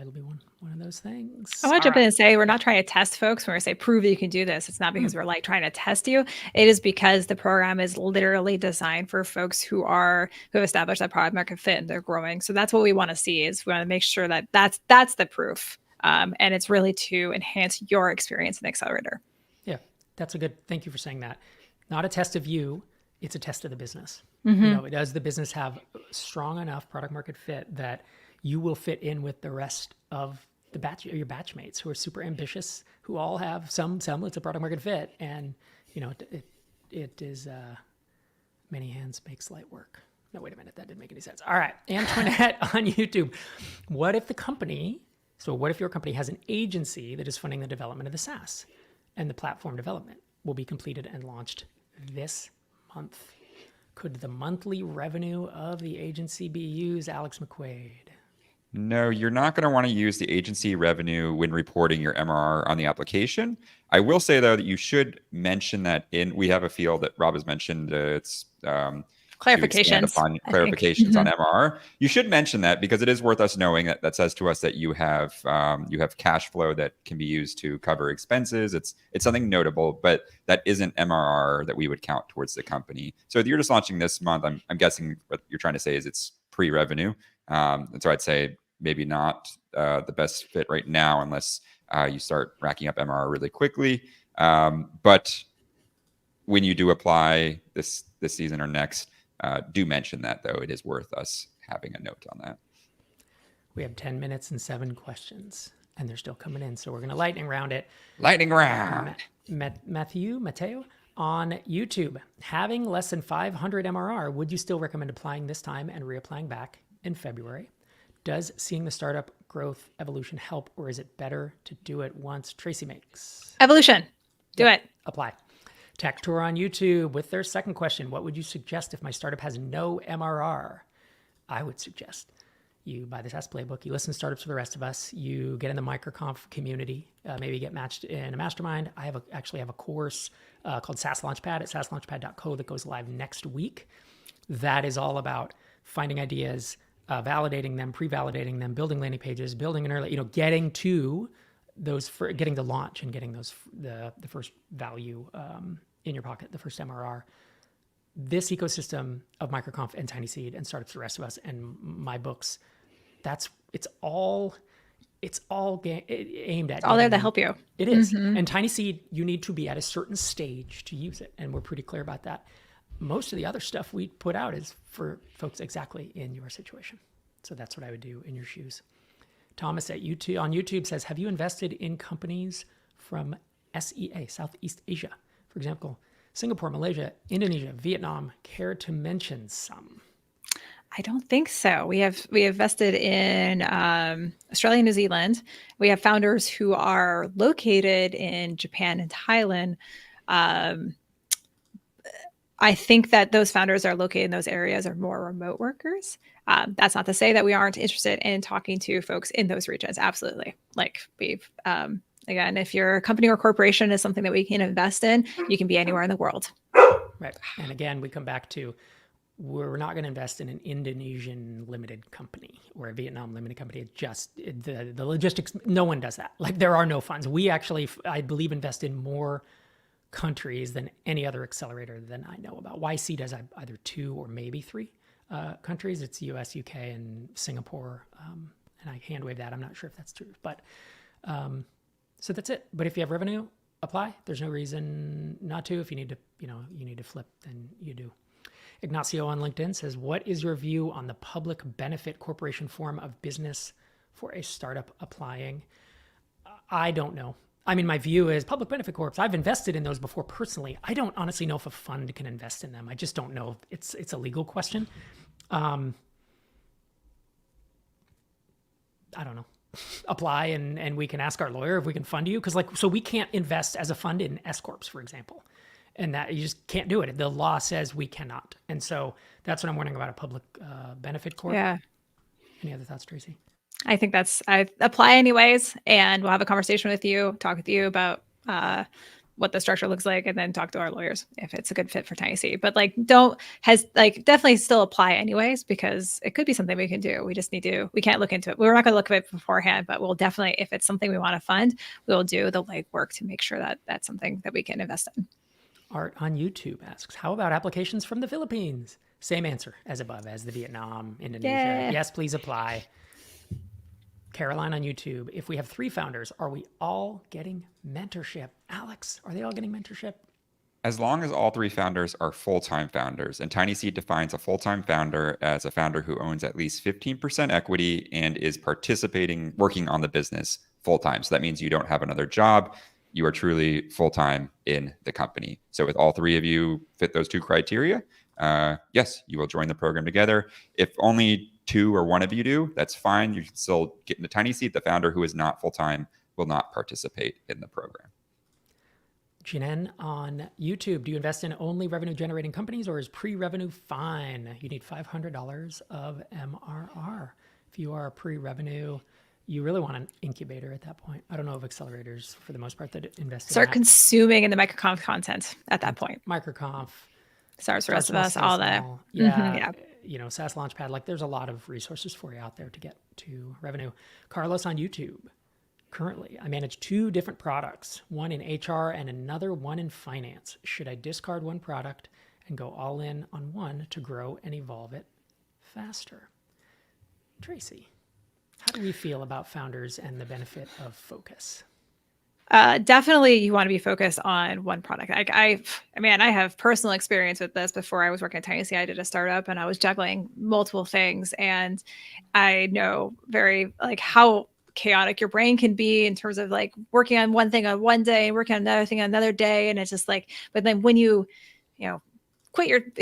Speaker 1: It'll be one of those things.
Speaker 2: I want to jump in and say we're not trying to test folks when we say prove that you can do this. It's not because we're trying to test you. It is because the program is literally designed for folks who have established that product market fit and they're growing. So that's what we want to see. Is we want to make sure that that's the proof, and it's really to enhance your experience in Accelerator.
Speaker 1: Yeah, that's a good. Thank you for saying that. Not a test of you. It's a test of the business.
Speaker 2: Mm-hmm.
Speaker 1: Does the business have strong enough product market fit that you will fit in with the rest of your batch mates who are super ambitious, who all have some semblance of product market fit. And, it is many hands makes light work. No, wait a minute. That didn't make any sense. All right. Antoinette on YouTube. What if your company has an agency that is funding the development of the SaaS, and the platform development will be completed and launched this month? Could the monthly revenue of the agency be used, Alex McQuade?
Speaker 3: No, you're not going to want to use the agency revenue when reporting your MRR on the application. I will say, though, that you should mention that we have a field that Rob has mentioned. It's to expand
Speaker 2: Clarifications.
Speaker 3: upon clarifications on MRR. You should mention that because it is worth us knowing that says to us that you have cash flow that can be used to cover expenses. It's something notable, but that isn't MRR that we would count towards the company. So if you're just launching this month, I'm guessing what you're trying to say is it's pre-revenue. And so I'd say maybe not the best fit right now unless you start racking up MRR really quickly. But when you do apply this season or next, do mention that, though. It is worth us having a note on that.
Speaker 1: We have 10 minutes and 7 questions, and they're still coming in. So we're going to lightning round it.
Speaker 3: Lightning round.
Speaker 1: Mateo, on YouTube, having less than 500 MRR, would you still recommend applying this time and reapplying back in February? Does seeing the startup growth evolution help, or is it better to do it once? Tracy makes.
Speaker 2: Evolution. Do it.
Speaker 1: Apply. Tech Tour on YouTube with their second question. What would you suggest if my startup has no MRR? I would suggest you buy the SaaS playbook, you listen to Startups for the Rest of Us, you get in the MicroConf community, maybe get matched in a mastermind. I actually have a course called SaaS Launchpad at saaslaunchpad.co that goes live next week. That is all about finding ideas, validating them, pre-validating them, building landing pages, building an early, getting to those, getting the launch and getting those, the first value in your pocket, the first MRR. This ecosystem of MicroConf and TinySeed and Startups for the Rest of Us and my books, it's all aimed at.
Speaker 2: All there to help you.
Speaker 1: It is. And TinySeed, you need to be at a certain stage to use it. And we're pretty clear about that. Most of the other stuff we put out is for folks exactly in your situation. So that's what I would do in your shoes. Thomas on YouTube says, have you invested in companies from SEA, Southeast Asia? For example, Singapore, Malaysia, Indonesia, Vietnam. Care to mention some?
Speaker 2: I don't think so. We have invested in Australia and New Zealand. We have founders who are located in Japan and Thailand. I think that those founders are located in those areas are more remote workers. That's not to say that we aren't interested in talking to folks in those regions. Absolutely. Like we've, again, if your company or corporation is something that we can invest in, you can be anywhere in the world.
Speaker 1: Right. And again, we come back to, we're not going to invest in an Indonesian limited company or a Vietnam limited company. It's just the logistics. No one does that. Like there are no funds. We actually, I believe, invest in more countries than any other accelerator than I know about. YC does either 2 or maybe 3 countries. It's US, UK, and Singapore. And I hand wave that. I'm not sure if that's true, but so that's it. But if you have revenue, apply. There's no reason not to. If you need to, you need to flip, then you do. Ignacio on LinkedIn says, what is your view on the public benefit corporation form of business for a startup applying? I don't know. I mean, my view is public benefit corps. I've invested in those before personally. I don't honestly know if a fund can invest in them. I just don't know. It's a legal question. I don't know. Apply and we can ask our lawyer if we can fund you. So we can't invest as a fund in S Corps, for example. And that you just can't do it. The law says we cannot. And so that's what I'm wondering about a public benefit corp.
Speaker 2: Yeah.
Speaker 1: Any other thoughts, Tracy?
Speaker 2: I think I apply anyways, and we'll have a conversation with you, talk with you about what the structure looks like, and then talk to our lawyers if it's a good fit for TinySeed. But definitely still apply anyways, because it could be something we can do. We just we can't look into it. We're not going to look at it beforehand, but we'll definitely, if it's something we want to fund, we'll do the legwork to make sure that that's something that we can invest in.
Speaker 1: Art on YouTube asks, how about applications from the Philippines? Same answer as above, as the Vietnam, Indonesia.
Speaker 2: Yeah.
Speaker 1: Yes, please apply. Caroline on YouTube, if we have 3 founders, are we all getting mentorship? Alex, are they all getting mentorship?
Speaker 3: As long as all 3 founders are full-time founders, and TinySeed defines a full-time founder as a founder who owns at least 15% equity and is working on the business full-time. So that means you don't have another job. You are truly full-time in the company. So if all 3 of you fit those 2 criteria, yes, you will join the program together. If only two or one of you do, that's fine. You can still get into TinySeed. The founder who is not full-time will not participate in the program.
Speaker 1: Jinan on YouTube, do you invest in only revenue generating companies or is pre-revenue fine? You need $500 of MRR. If you are pre-revenue, you really want an incubator at that point. I don't know of accelerators for the most part that invest in
Speaker 2: Start
Speaker 1: that.
Speaker 2: consuming in the microconf content at that point.
Speaker 1: Microconf.
Speaker 2: Stars for the rest of us, all that.
Speaker 1: Yeah. You know, SaaS Launchpad, like there's a lot of resources for you out there to get to revenue. Carlos on YouTube. Currently, I manage 2 different products, one in HR and another one in finance. Should I discard one product and go all in on one to grow and evolve it faster? Tracy, how do we feel about founders and the benefit of focus?
Speaker 2: Definitely you want to be focused on one product. I have personal experience with this. Before I was working at TinySeed, I did a startup and I was juggling multiple things. And I know very like how chaotic your brain can be in terms of like working on one thing on one day and working on another thing on another day. And it's just like, but then when you quit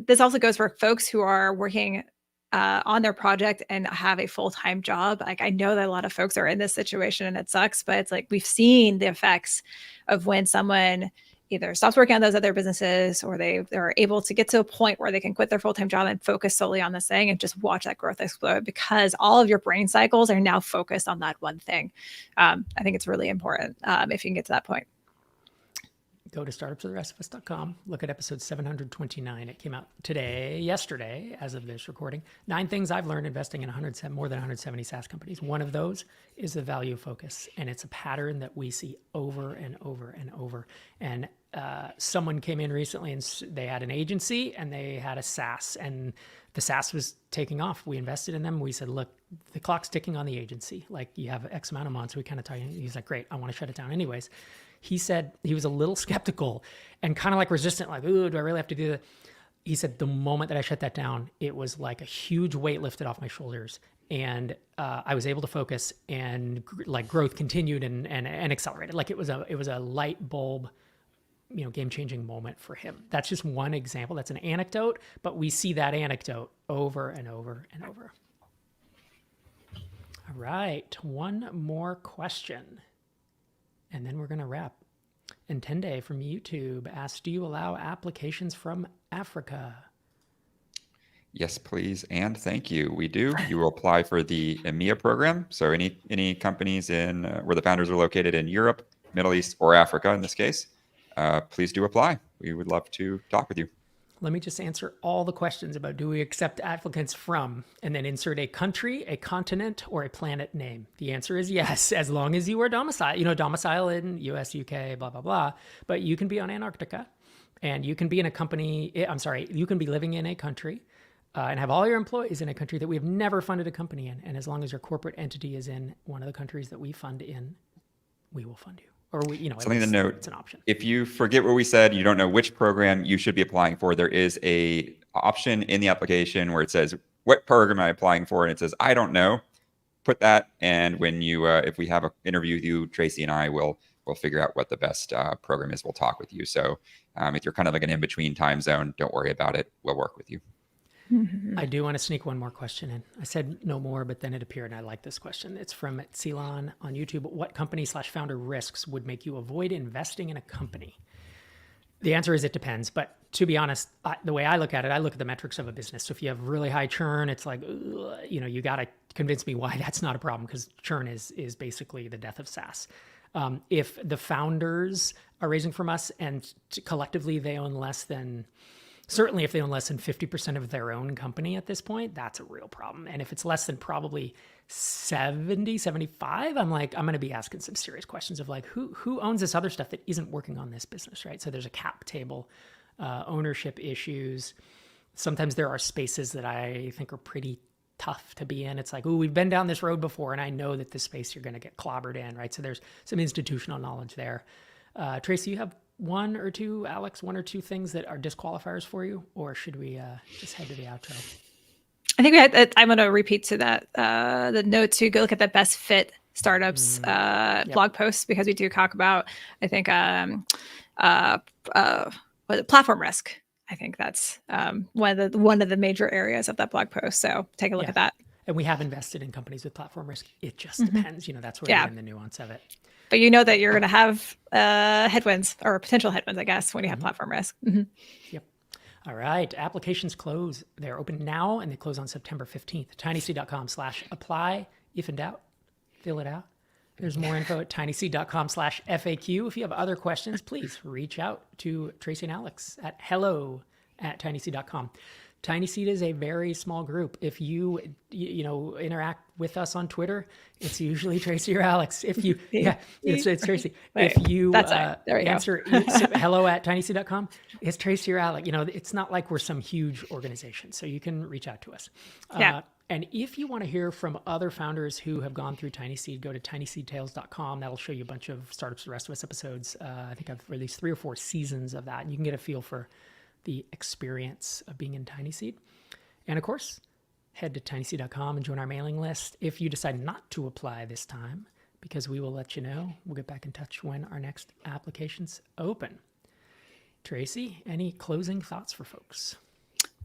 Speaker 2: this also goes for folks who are working on their project and have a full-time job. Like I know that a lot of folks are in this situation and it sucks, but it's like we've seen the effects of when someone either stops working on those other businesses or they're able to get to a point where they can quit their full-time job and focus solely on this thing and just watch that growth explode because all of your brain cycles are now focused on that one thing. I think it's really important if you can get to that point.
Speaker 1: Go to startupsfortherestofus.com. Look at episode 729. It came out yesterday, as of this recording. 9 things I've learned investing in more than 170 SaaS companies. One of those is the value focus. And it's a pattern that we see over and over and over. And someone came in recently and they had an agency and they had a SaaS and the SaaS was taking off. We invested in them. We said, look, the clock's ticking on the agency. Like you have X amount of months. We kind of tell you, he's like, great, I want to shut it down anyways. He said he was a little skeptical and kind of like resistant, like, ooh, do I really have to do that? He said the moment that I shut that down, it was like a huge weight lifted off my shoulders. And I was able to focus and like growth continued and accelerated. Like it was a light bulb, game-changing moment for him. That's just one example. That's an anecdote, but we see that anecdote over and over and over. All right, one more question. And then we're going to wrap. Entende from YouTube asks, do you allow applications from Africa?
Speaker 3: Yes, please. And thank you. We do. You will apply for the EMEA program. So any companies in where the founders are located in Europe, Middle East, or Africa in this case, please do apply. We would love to talk with you.
Speaker 1: Let me just answer all the questions about do we accept applicants from, and then insert a country, a continent, or a planet name. The answer is yes, as long as you are domicile in US, UK, blah, blah, blah. But you can be on Antarctica and you can be in a company, you can be living in a country and have all your employees in a country that we have never funded a company in. And as long as your corporate entity is in one of the countries that we fund in, we will fund you. Or
Speaker 3: something to note,
Speaker 1: it's an option.
Speaker 3: If you forget what we said, you don't know which program you should be applying for, there is a option in the application where it says, what program am I applying for? And it says, I don't know. Put that. And when you, if we have an interview with you, Tracy and I will figure out what the best program is. We'll talk with you. So if you're kind of like an in-between time zone, don't worry about it. We'll work with you.
Speaker 1: I do want to sneak one more question in. I said no more, but then it appeared, and I like this question. It's from Ceylon on YouTube. What company/founder risks would make you avoid investing in a company? The answer is it depends. But to be honest, the way I look at it, I look at the metrics of a business. So if you have really high churn, it's like, you got to convince me why that's not a problem, because churn is basically the death of SaaS. If the founders are raising from us and collectively they own less than... Certainly if they own less than 50% of their own company at this point, that's a real problem. And if it's less than probably 70, 75, I'm going to be asking some serious questions of like, who owns this other stuff that isn't working on this business, right? So there's a cap table, ownership issues. Sometimes there are spaces that I think are pretty tough to be in. It's like, we've been down this road before and I know that this space you're going to get clobbered in, right? So there's some institutional knowledge there. Tracy, you have one or two things that are disqualifiers for you, or should we just head to the outro?
Speaker 2: I think I'm going to repeat to that the note to go look at the best fit startups blog posts, because we do talk about, I think, platform risk I think that's one of the major areas of that blog post. So take a look at that.
Speaker 1: And we have invested in companies with platform risk. It just depends. That's where you're in the nuance of it.
Speaker 2: But you know that you're going to have headwinds or potential headwinds, I guess, when you have platform risk.
Speaker 1: Yep. All right. Applications close. They're open now and they close on September 15th. TinySeed.com/apply. If in doubt, fill it out. There's more info at TinySeed.com/FAQ. If you have other questions, please reach out to Tracy and Alex at hello@TinySeed.com. TinySeed is a very small group. If you interact with us on Twitter, it's usually Tracy or Alex. If you, it's Tracy.
Speaker 2: Wait,
Speaker 1: if you
Speaker 2: answer
Speaker 1: hello@tinyseed.com, it's Tracy or Alex. It's not like we're some huge organization, so you can reach out to us. And if you want to hear from other founders who have gone through TinySeed, go to tinyseedtales.com. That'll show you a bunch of Startups the Rest of Us episodes. I think I've released 3 or 4 seasons of that, and you can get a feel for the experience of being in TinySeed. And of course, head to tinyseed.com and join our mailing list if you decide not to apply this time, because we will let you know. We'll get back in touch when our next applications open. Tracy, any closing thoughts for folks?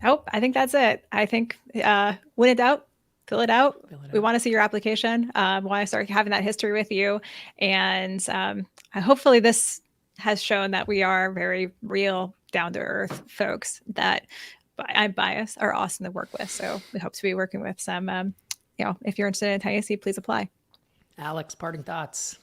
Speaker 2: Nope, I think that's it. I think when in doubt, fill it out. We want to see your application. We want to start having that history with you. And hopefully this has shown that we are very real, down-to-earth folks that I'm biased are awesome to work with. So we hope to be working with some, if you're interested in TinySeed, please apply.
Speaker 1: Alex, parting thoughts.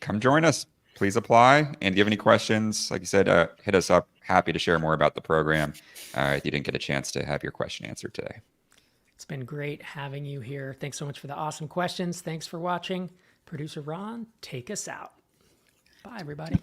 Speaker 3: Come join us. Please apply. And if you have any questions, like you said, hit us up. Happy to share more about the program if you didn't get a chance to have your question answered today.
Speaker 1: It's been great having you here. Thanks so much for the awesome questions. Thanks for watching. Producer Ron, take us out. Bye, everybody.